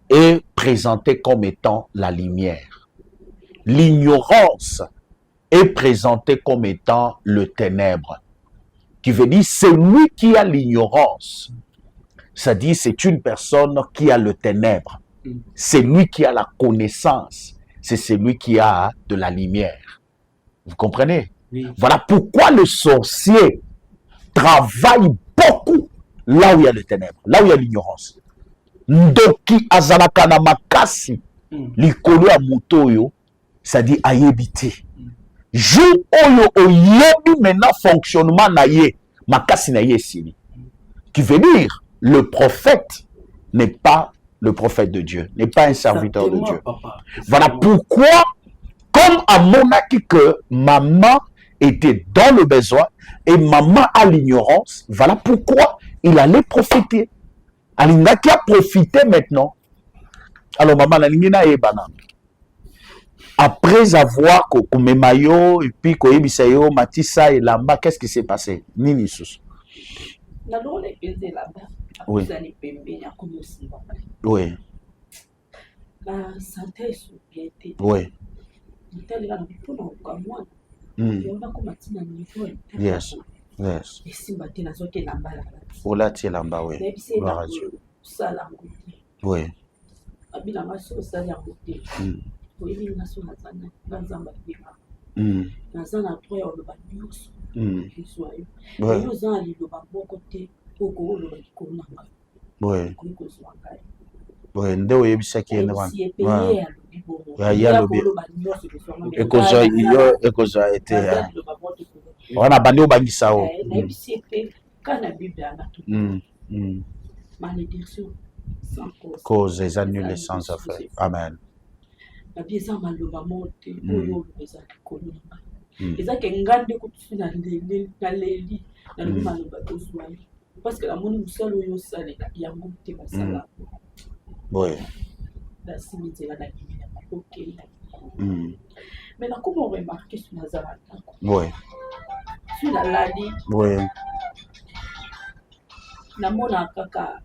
est présentée comme étant la lumière. L'ignorance est présentée comme étant le ténèbre. Qui veut dire, c'est lui qui a l'ignorance. Ça dit, c'est une personne qui a le ténèbre. C'est lui qui a la connaissance. C'est celui qui a de la lumière. Vous comprenez? Oui. Voilà pourquoi le sorcier travaille beaucoup là où il y a le ténèbre, là où il y a l'ignorance. Ndoki azalaka na makasi likolo ya moto oyo c'est-à-dire ayebi te jour oyo oyebi maintenant fonctionnement na ye makasi na ye esili qui veut dire le prophète n'est pas le prophète de Dieu, n'est pas un serviteur de Dieu. Papa. Voilà pourquoi, comme à Monaki que maman était dans le besoin et maman a l'ignorance, voilà pourquoi il allait profiter. Alingaki a profité maintenant. Alors maman la ebana. Après avoir komemayo et puis koyebisayo matisa et lamba, qu'est-ce qui s'est passé? Nini sus. Oui. Oui. La santé est sobriété. Oui. Yes. Yes. Ola tielamba, oui. Gloire à Dieu. Oui. Oui, nde oyebisaki ene wana ya lobi ekozwa ete wana bandi obangisa o cause eza nul sans affaire. Amen. Parce que la monnaie seule ou seule il y a beaucoup de masala. Oui. La simité là OK. Mais là comment on remarque sur Nazareth? Oui. Sur la lali. Oui. Na mona kaka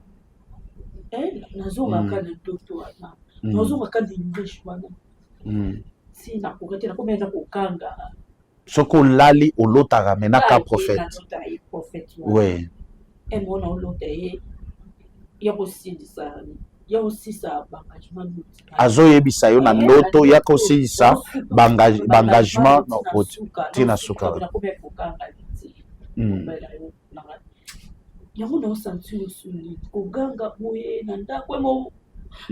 nazonga kana toto ana. Nazonga kana English wana. Si na kokete na komeza kokanga. Soko lali olotaka menaka prophète. Oui. Et mon l'autre il y a aussi ça. Il y a aussi ça engagement. Azo yebisa yo na ndoto yako aussi ça engagement no tina suka. Yango na senti osuni koganga boye na ndako mo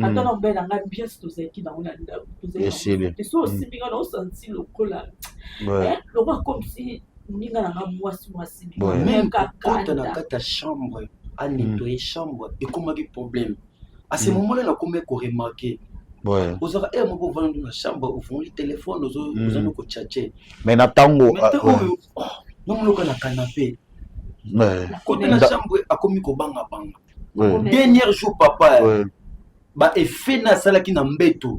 atana mbela nga bien stozeki na ona ndako tozeki so osibinga na osenti lokola lokola comme si ninga na mwasi même quand on a kata chambre à nettoyer chambre et comment des problèmes à ce moment là on a comme remarqué ouais aux aura mon beau vendre dans la chambre au fond le téléphone aux nous ko tchatcher mais na tango non le na canapé ouais côté la chambre a commis ko banga dernier jour papa ba effet na sala ki na mbeto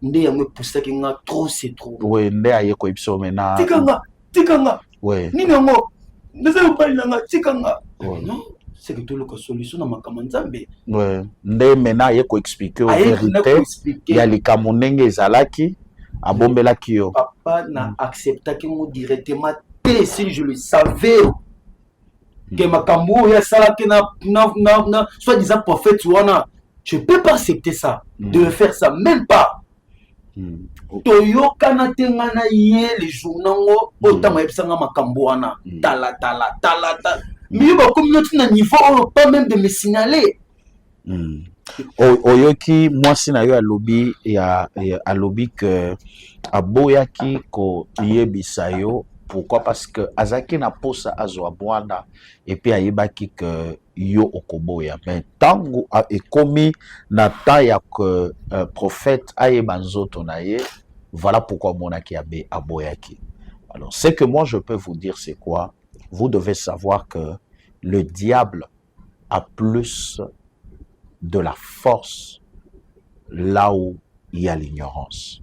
nde ya me poussa ki nga trop c'est trop ouais nde aye ko ibso mena tikanga ouais nini ngo ndeze pas nga tikanga non c'est que tout le solution na makama nzambe ouais nde mena aye ko expliquer au vérité ya likamo ndenge ezalaki abombelaki yo papa na acceptaki mo directement et si je le savais que makambo ya sala ki na soit disant prophète wana je peux pas accepter ça de faire ça même pas toyokana te nga na ye les jours nango otanga yebisanga makambo wana tala mais ba communauté na niveau pas même de me signaler oyoki mwasi na yo alobi ya alobi que aboyaki ko yebisa yo. Pourquoi? Parce que azaki na posa azwa bwana et puis ayebaki que yo okoboya mais tango ekomi na ta ya que prophète ayeba nzoto na ye, voilà pourquoi monaki abe aboyaki. Alors ce que moi je peux vous dire c'est quoi? Vous devez savoir que le diable a plus de la force là où il y a l'ignorance.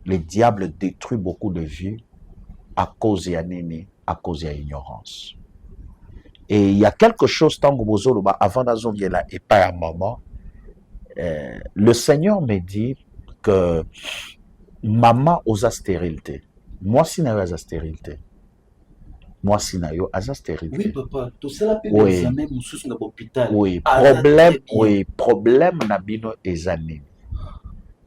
Le diable détruit beaucoup de vies à cause de nini, à cause de l'ignorance. Et il y a quelque chose, tant que avant d'azongela et pas à maman, le Seigneur me dit que maman osa stérilité. Moi, si n'a pas stérilité. Moi, si n'a pas stérilité. Oui, papa, tout ça peut être examen sous l'hôpital. Oui, problème na bino ezani.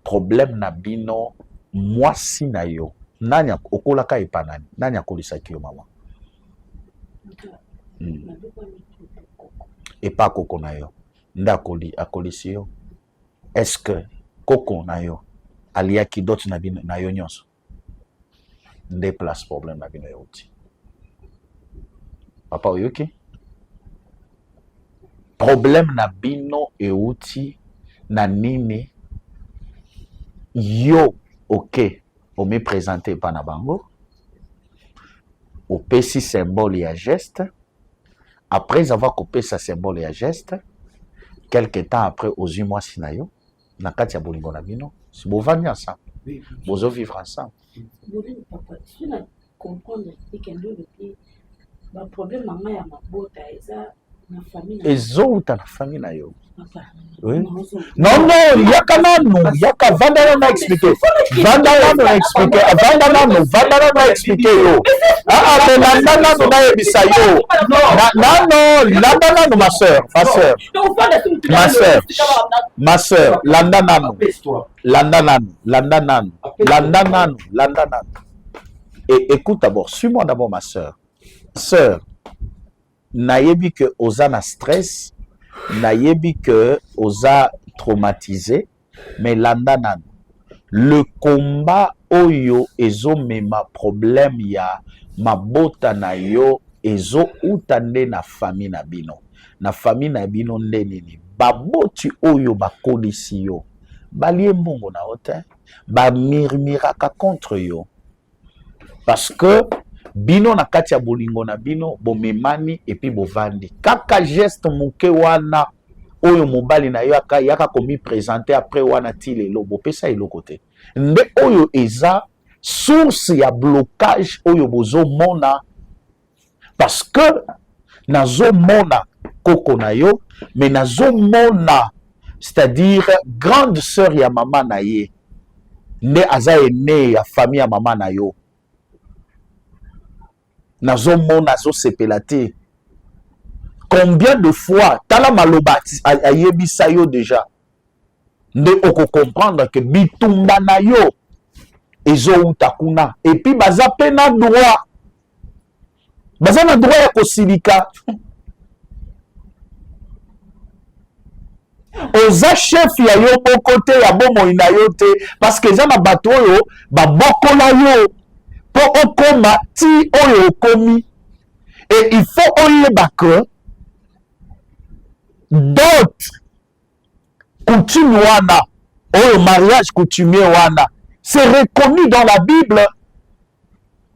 Problème na bino moi si na yo. Nani okolaka epanani. Nani akolisaki yo mama. Et pas koko na yo. Nda akolisi yo. Est-ce que koko na yo aliaki dot na bino na yo nyonso nde place problème na bino euti papa oyoki problème na bino euti na nini yo ok omi présenter pa na bango opesi symbole ya geste après avoir coupé sa symbole ya geste quelque temps après ozwi mwasi na yo na kati ya bolingo na bino si bovandi ensemble bozo vivre ensemble papa si na comprendre que le problème na ya mabota eza na famille ezouta na famille na yo papa oui. Non, yaka nanu, yaka vandana na expliquer. Vandana na expliquer, vandana na expliquer yo. Ah, mais landana no na ebisa yo. Non, landana no ma sœur. Landana. Et écoute d'abord, suis-moi d'abord ma sœur. Sœur, nayebi que osana stress. Nayebi que oza traumatisé, mais landanan le combat oyo ezo mema problème ya mabota na yo ezo utande na famille na bino. Na famille na bino nde nini baboti oyo bakolisi yo balie mbongo na ote ba mirmiraka contre yo parce que bino na kati ya bolingo na bino bomemani epi bovandi kaka geste moke wana oyo mobali na yo yaka komi présenter après wana ti lelo bopesa eloko te nde oyo eza source ya blocage oyo bozomona parce que nazomona koko na yo mais nazomona c'est-à-dire grande sœur ya mama na ye nde aza aîné ya famille ya mama na yo nazomona azosepela te combien de fois tala maloba ayebisa yo déjà nde oko comprendre que bitumba na yo ezouta kuna et puis baza pe na droit baza na droit ya kosilika oza chef ya yo moko te ya bomoi na yo te parce que eza na bato oyo babokola yo po okoma ti oyo okomi et il faut oyeba que d'autres coutumes wana oyo mariage coutumier wana c'est reconnu dans la Bible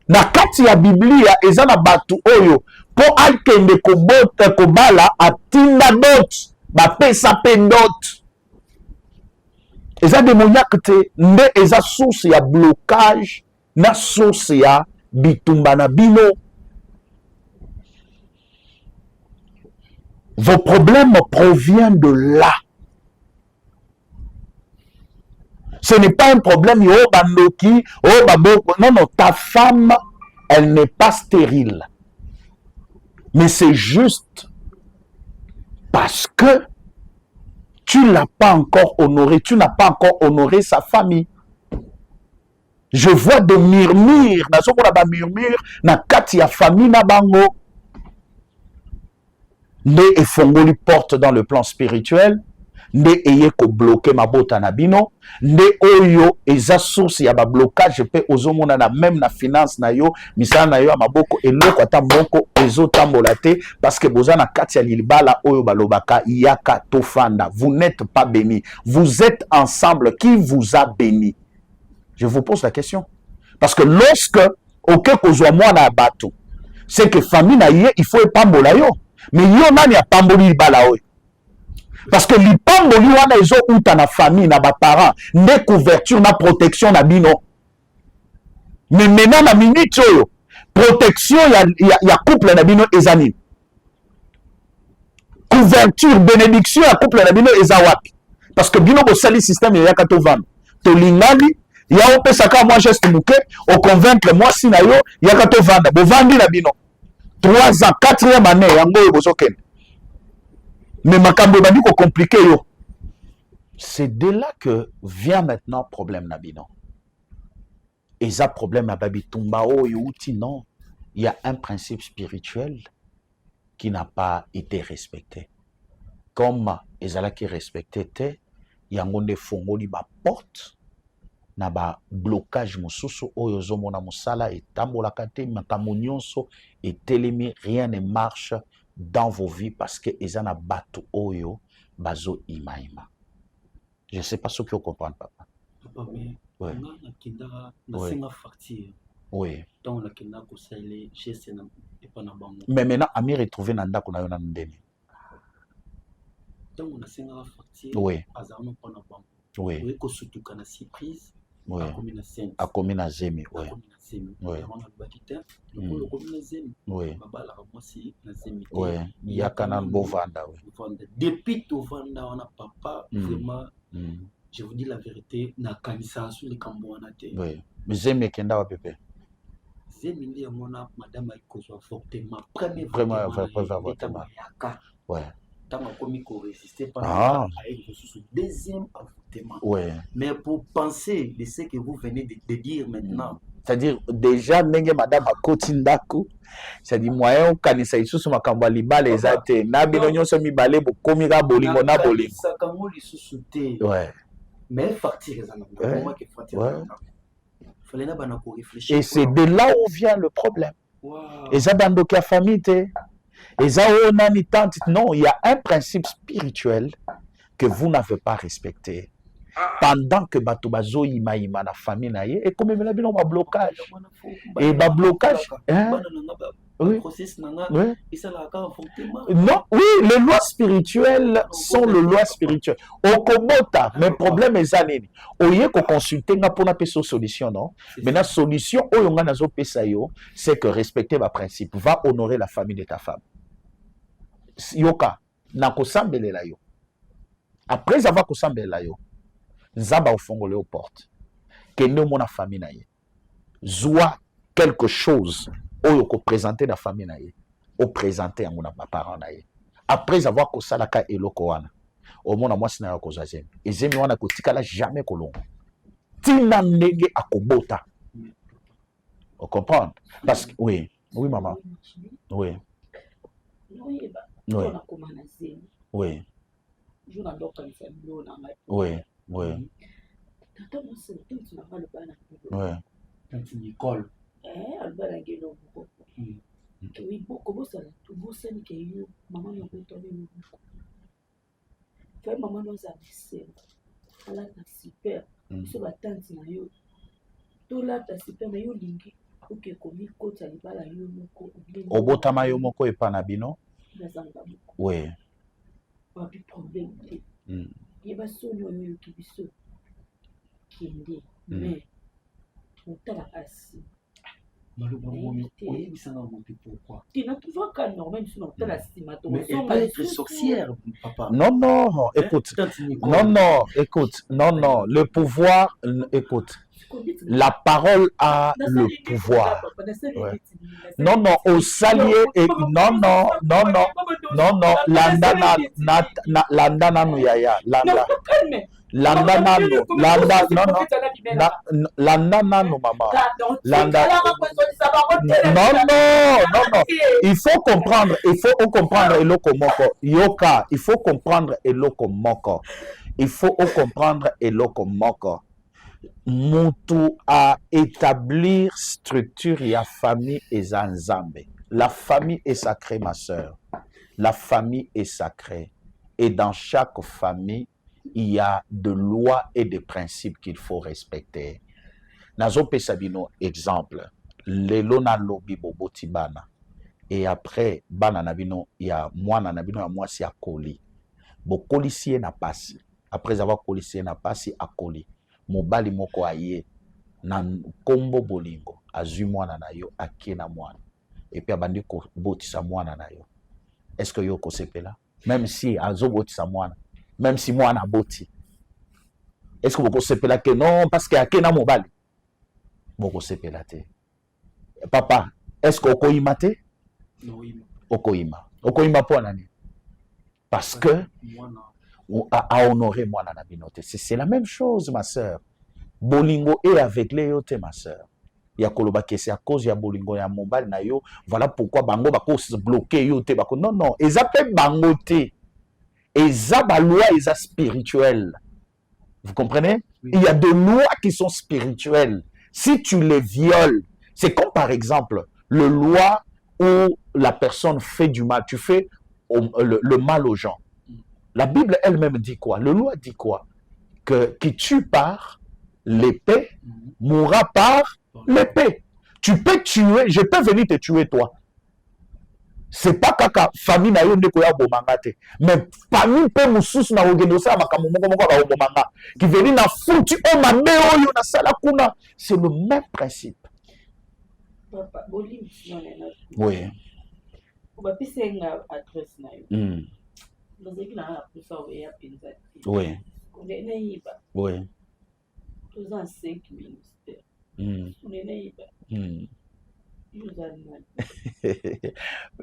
na kati ya Biblia eza na bato oyo po akende kobota kobala atinda d'autres bapesa pe d'autres eza démoniaque te nde eza source ya blocage na source ya bitumba na bino. Vos problèmes proviennent de là. Ce n'est pas un problème, oh bandoki, oh baboko. Non, non, ta femme, elle n'est pas stérile. Mais c'est juste parce que tu l'as pas encore honoré, tu n'as pas encore honoré sa famille. Je vois des murmures, na kati ya famille na bango. Nde efongoli porte dans le plan spirituel, nde eye ko bloquer mabota na bino, nde oyo eza source ya ba blocage pe ozomona na même na finance na yo, misala na yo ya maboko eloko ata moko ezotambola te parce que boza na kati ya libala oyo balobaka yaka tofanda. Vous n'êtes pas béni. Vous êtes ensemble. Qui vous a béni? Je vous pose la question. Parce que lorsque aucun kozwa mwana bato, c'est que famille na ye il faut epambola yo. Mais yo nani a pamboli libala oyo? Parce que lipamboli wana ezo uta na famille na ba parents, ne couverture na protection na bino. Mais maintenant na minute oyo, protection ya couple na bino ezani. Couverture, bénédiction ya couple na bino eza wapi? Parce que bino bo sali système ya kato vano. To lingani ya opesaka moi geste muke, o convaincre moi si na yo ya kato vanda. Bo vandi na bino. 3 ans, 4e année, yango bozoken. Mais makambo bandi ko compliqué yo. C'est de là que vient maintenant problème nabino. Et ça problème à babi tumba o youti non. Il y a un principe spirituel qui n'a pas été respecté. Comme Ezala qui respectait, yango nde fongoli ba porte na ba blocage mosusu oyo zomona musala etambolaka te makambo nyonso etelemi, rien ne marche dans vos vies parce que eza na bato oyo bazo imaima. Je sais pas ce que vous comprenez, papa. Papa, mais Ouais. on a kinda na Ouais. singa facture. Oui. Tant on a kinda ko sale geste na et pas na bango. Mais maintenant ami retrouver na ndako na yo na ndeni. Tant on a singa facture. Oui. Azama pas na bango. Oui. Oui, ko sutuka na surprise. Oui. A combien na cent. A combien na zemi, oui. A combien na zemi. Ouais. On a bakita. Le combien na zemi. Oui. Baba la moi si na zemi. Oui. Yakana bovanda, oui. Depuis tout vanda on a papa vraiment. Mm. Je vous dis la vérité, na kanisa sur les Cambouanate. Oui. Mais zemi kenda wa pepe. Zemi ndi amona madame aikozo avortement. Premier Vraiment avortement. Ouais. Tant qu'on ko résister pas avec le deuxième avortement. Ouais. Mais pour penser de ce que vous venez de dire maintenant. C'est-à-dire déjà ndenge madame akoti ndako, c'est-à-dire moyen kanisa isusu makambo libala ezate na bino nyonso mibale bokomika bolingo na bolingo. Sakango lisusu te. Ouais. Mais facture ezana. Comment que facture. Ouais. Fallait na bana ko réfléchir. Et c'est de là où vient le problème. Wow. Et ça dans la famille te. Et ça nani tante, non, il y a un principe spirituel que vous n'avez pas respecté. Pendant que bato bazo ima na famille na ye, et comme il a un blocage. Et ba blocage, hein? Oui. Oui. Non, oui, les lois spirituelles sont les lois spirituelles. Okobota, mais problème est zanini. Oye ko consulter na pona peso solution, non? Mais la solution oyonga nazo pesa yo, c'est que respecter ma principe, va honorer la famille de ta femme. Yoka, na kosambelela yo. Après avoir kosambelela yo, Zaba au fond aux portes. Que nous mon famille naïe. Zoua quelque chose au présenter la famille naïe. Au présenter à mon parent naïe. Après avoir que ça la ka elokoana. Au mon moi sina ko zazem. Et zemi wana ko tikala jamais kolon. Tina nege akobota. Vous comprenez? Parce que oui, oui maman. Oui. Oui. Oui. Oui. Oui. Oui. Tante Nicole. Obotama yo moko epana bino. Oui. Mais utala asi non, non, écoute. Non, non, écoute. Non, non, le pouvoir, écoute. La parole a le pouvoir. Ouais. Non, non, au salier, et non, non, non, non, non, non, landana, landana, no yaya, landa. Landa nano, landa, non, non, landa nano, maman. Landa. Non, non, non, non. Il faut comprendre eloko moko. Yoka, il faut comprendre eloko moko. Il faut comprendre eloko moko. Mutu a établir structure et a famille et zanzambe. La famille est sacrée, ma soeur. La famille est sacrée. Et dans chaque famille, il y a de lois et de principes qu'il faut respecter. Nazo pesabino exemple. Lelo na lobi boboti bana. Et après, bana nabino, il y a mwana nabino ya mwasi akoli. Bo kolisier na pasi. Après avoir kolisier na pasi akoli. Mobali moko aye na kombo bolingo. Azui mwana na yo akie na mwana. Et puis abandi ko botisa mwana na yo. Est-ce que yo ko sepela? Même si azo botisa mwana. Même si moi, na boti. Est-ce que vous savez que non? Parce qu'il y a qu'un mobile. Vous savez te. Papa, est-ce que vous avez te? Non, Okoima. Okoima pour nani? Parce que à honorer moi na binote. C'est la même chose, ma soeur. Bolingo est avec les yote, ma soeur. Il y a koloba que c'est à cause ya bolingo ya mobile na yo. Voilà pourquoi bango bako se bloquer yote bako. Non, non. Ils appellent bango te. Et ça, la loi est spirituelle. Vous comprenez? Oui. Il y a des lois qui sont spirituelles. Si tu les violes, c'est comme par exemple le loi où la personne fait du mal, tu fais le mal aux gens. La Bible elle-même dit quoi? Le loi dit quoi? Que qui tue par l'épée mourra par l'épée. Tu peux tuer, je peux venir te tuer toi. C'est pas kaka famille na yo ndeko ya bomanga te, mais famille pe mususu na ogendo sa makambo moko ba bomanga qui venir na foutu o mabe oyo na sala kuna, c'est le même principe. Papa bolim oui. Ba pisenga adresse na yo. Ndozeki na pusa o ya pinza. Oui. Ngene yiba. Oui. Tous en 5 ministères. Ngene yiba.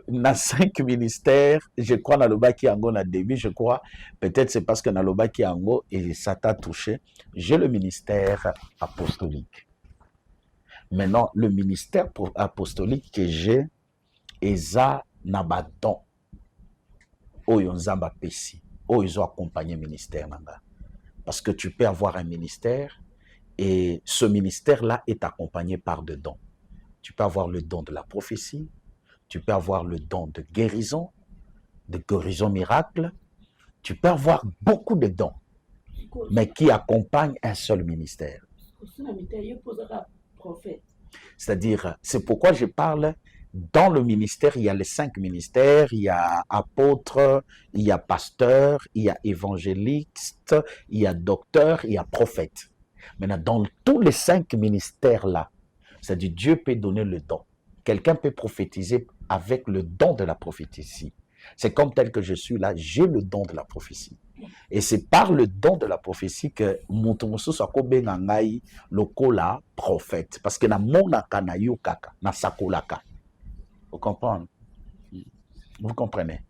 Dans 5 ministères, je crois dans le baki ango na début, je crois, peut-être c'est parce que dans le baki ango et ça t'a touché. J'ai le ministère apostolique. Maintenant, le ministère apostolique que j'ai, eza nabadon. Oyo nzamba pesi. Oyo ils ont accompagné le ministère nanga. Parce que tu peux avoir un ministère et ce ministère-là est accompagné par des dons. Tu peux avoir le don de la prophétie, tu peux avoir le don de guérison miracle, tu peux avoir beaucoup de dons, mais qui accompagnent un seul ministère. C'est-à-dire, c'est pourquoi je parle, dans le ministère, il y a les 5 ministères, il y a apôtre, il y a pasteur, il y a évangéliste, il y a docteur, il y a prophète. Maintenant, dans tous les 5 ministères-là, c'est-à-dire Dieu peut donner le don. Quelqu'un peut prophétiser avec le don de la prophétie. C'est comme tel que je suis là, j'ai le don de la prophétie. Et c'est par le don de la prophétie que Montomoso Sakobe Nangai Lokola prophète. Parce que na monaka na yukaka, na sakolaka. Vous comprenez? Vous comprenez?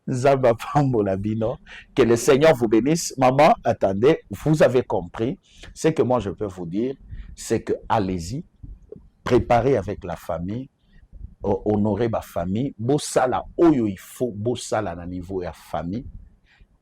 Zaba Pambola Bino, que le Seigneur vous bénisse. Maman, attendez, vous avez compris. Ce que moi je peux vous dire, c'est que allez-y, préparez avec la famille, honorez ma famille, bossala oyo il faut, bossala na niveau ya famille.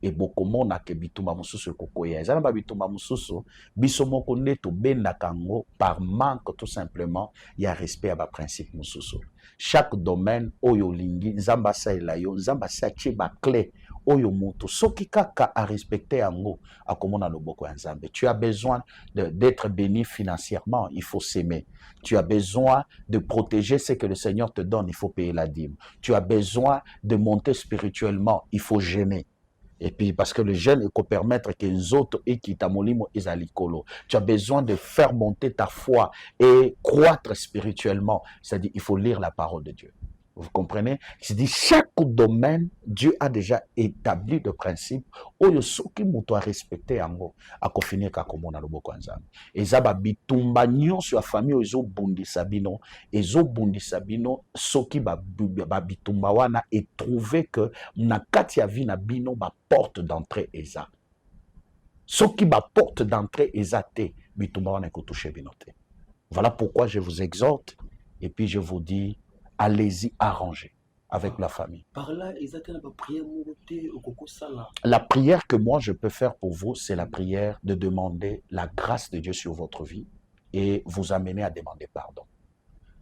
Et beaucoup monde a que bituma mususu kokoya. Ezana ba bituma mususu biso moko neto benda kango par manque tout simplement, il y a respect à ba principe mususu. Chaque domaine oyo lingi nzamba sa elayo, nzamba sa tie ba clé oyo moto soki kaka a respecter yango akomona loboko ya nzambe. Tu as besoin d'être béni financièrement, il faut s'aimer. Tu as besoin de protéger ce que le Seigneur te donne, il faut payer la dîme. Tu as besoin de monter spirituellement, il faut jeûner. Et puis, parce que le jeûne peut permettre que les autres et qui t'amolimo esalikolo. Tu as besoin de faire monter ta foi et croître spirituellement. C'est-à-dire, il faut lire la parole de Dieu. Vous comprenez? C'est-à-dire, chaque domaine, Dieu a déjà établi de principes. Oyo soki muto a respecté yango, a finir ka komona loboko nzambe. Ezaba bitumba nyonso ya famille ezo bundisa bino, soki ba bitumba wana et trouver que na kati ya vie na bino ba porte d'entrée eza. Soki ba porte d'entrée eza te, bitumba wana ko toucher bino te. Voilà pourquoi je vous exhorte et puis je vous dis allez-y arranger avec la famille. Par là, la prière que moi je peux faire pour vous, c'est la prière de demander la grâce de Dieu sur votre vie et vous amener à demander pardon.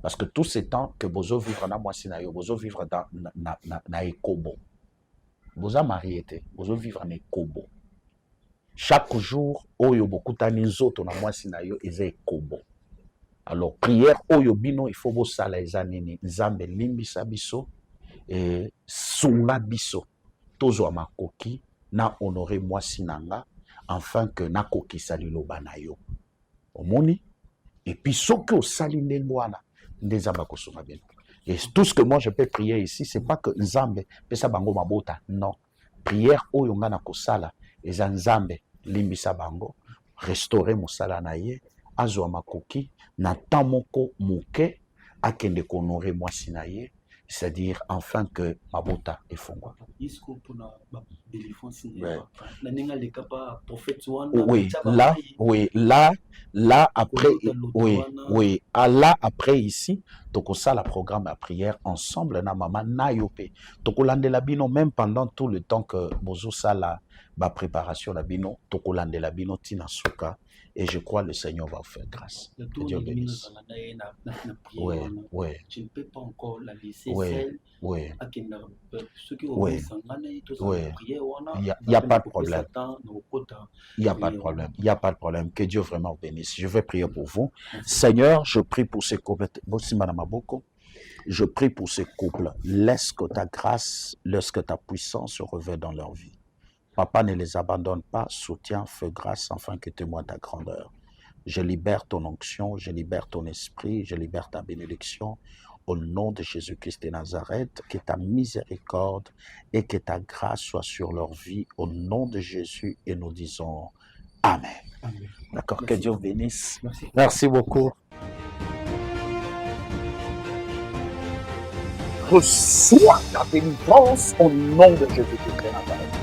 Parce que tous ces temps que vous vivre dans Moissinayo, vous vivre dans Ekobo, vous marié, vous vivre dans Ekobo. Chaque jour, oyo beaucoup tanizoto na Moissinayo et Ekobo. Alors, prière oyo bino, il faut vous saler zanini, nzambe limbisa biso et sunga biso. Tozo makoki na honorer moi sinanga, afin que na koki salilo banayo. Omoni? Et puis, ce que sali ndengwana, ndezamba kosunga bino. Et tout ce que moi je peux prier ici, c'est pas que nzambe, pesa bango mabota, non. Prière oyo nga na kosala, eza nzambe limbisa bango, restaurer mosala na ye, azwa makoki, na tamoko muke, akende konore mwasi na ye, c'est-à-dire enfin que mabota efongwa. Oui, là, Là, après, oui, Lotoana. oui. Ah, là, après, ici, toko ça, la programme à prière ensemble, na maman, na yopé. Toko lande la bino, même pendant tout le temps que bozo ça, la préparation la bino, toko lande la bino, tina souka. Et je crois le Seigneur va vous faire grâce. Que Dieu bénisse. Oui, oui. Je ne peux pas encore la laisser Oui, seule. oui. Ceux qui ont Oui. Oui. Il n'y a pas de problème. Il n'y a pas de problème. Il n'y a pas de problème. Que Dieu vraiment vous bénisse. Je vais prier pour vous. Seigneur, je prie pour ces couples. Je prie pour ces couples. Laisse que ta grâce, laisse que ta puissance se revêt dans leur vie. Papa, ne les abandonne pas. Soutiens, fais grâce afin que témoigne ta grandeur. Je libère ton onction, je libère ton esprit, je libère ta bénédiction. Au nom de Jésus-Christ de Nazareth, que ta miséricorde et que ta grâce soient sur leur vie. Au nom de Jésus, et nous disons Amen. Amen. D'accord, que Merci. Dieu vous bénisse. Merci. Merci beaucoup. Reçois la délivrance au nom de Jésus-Christ de Nazareth.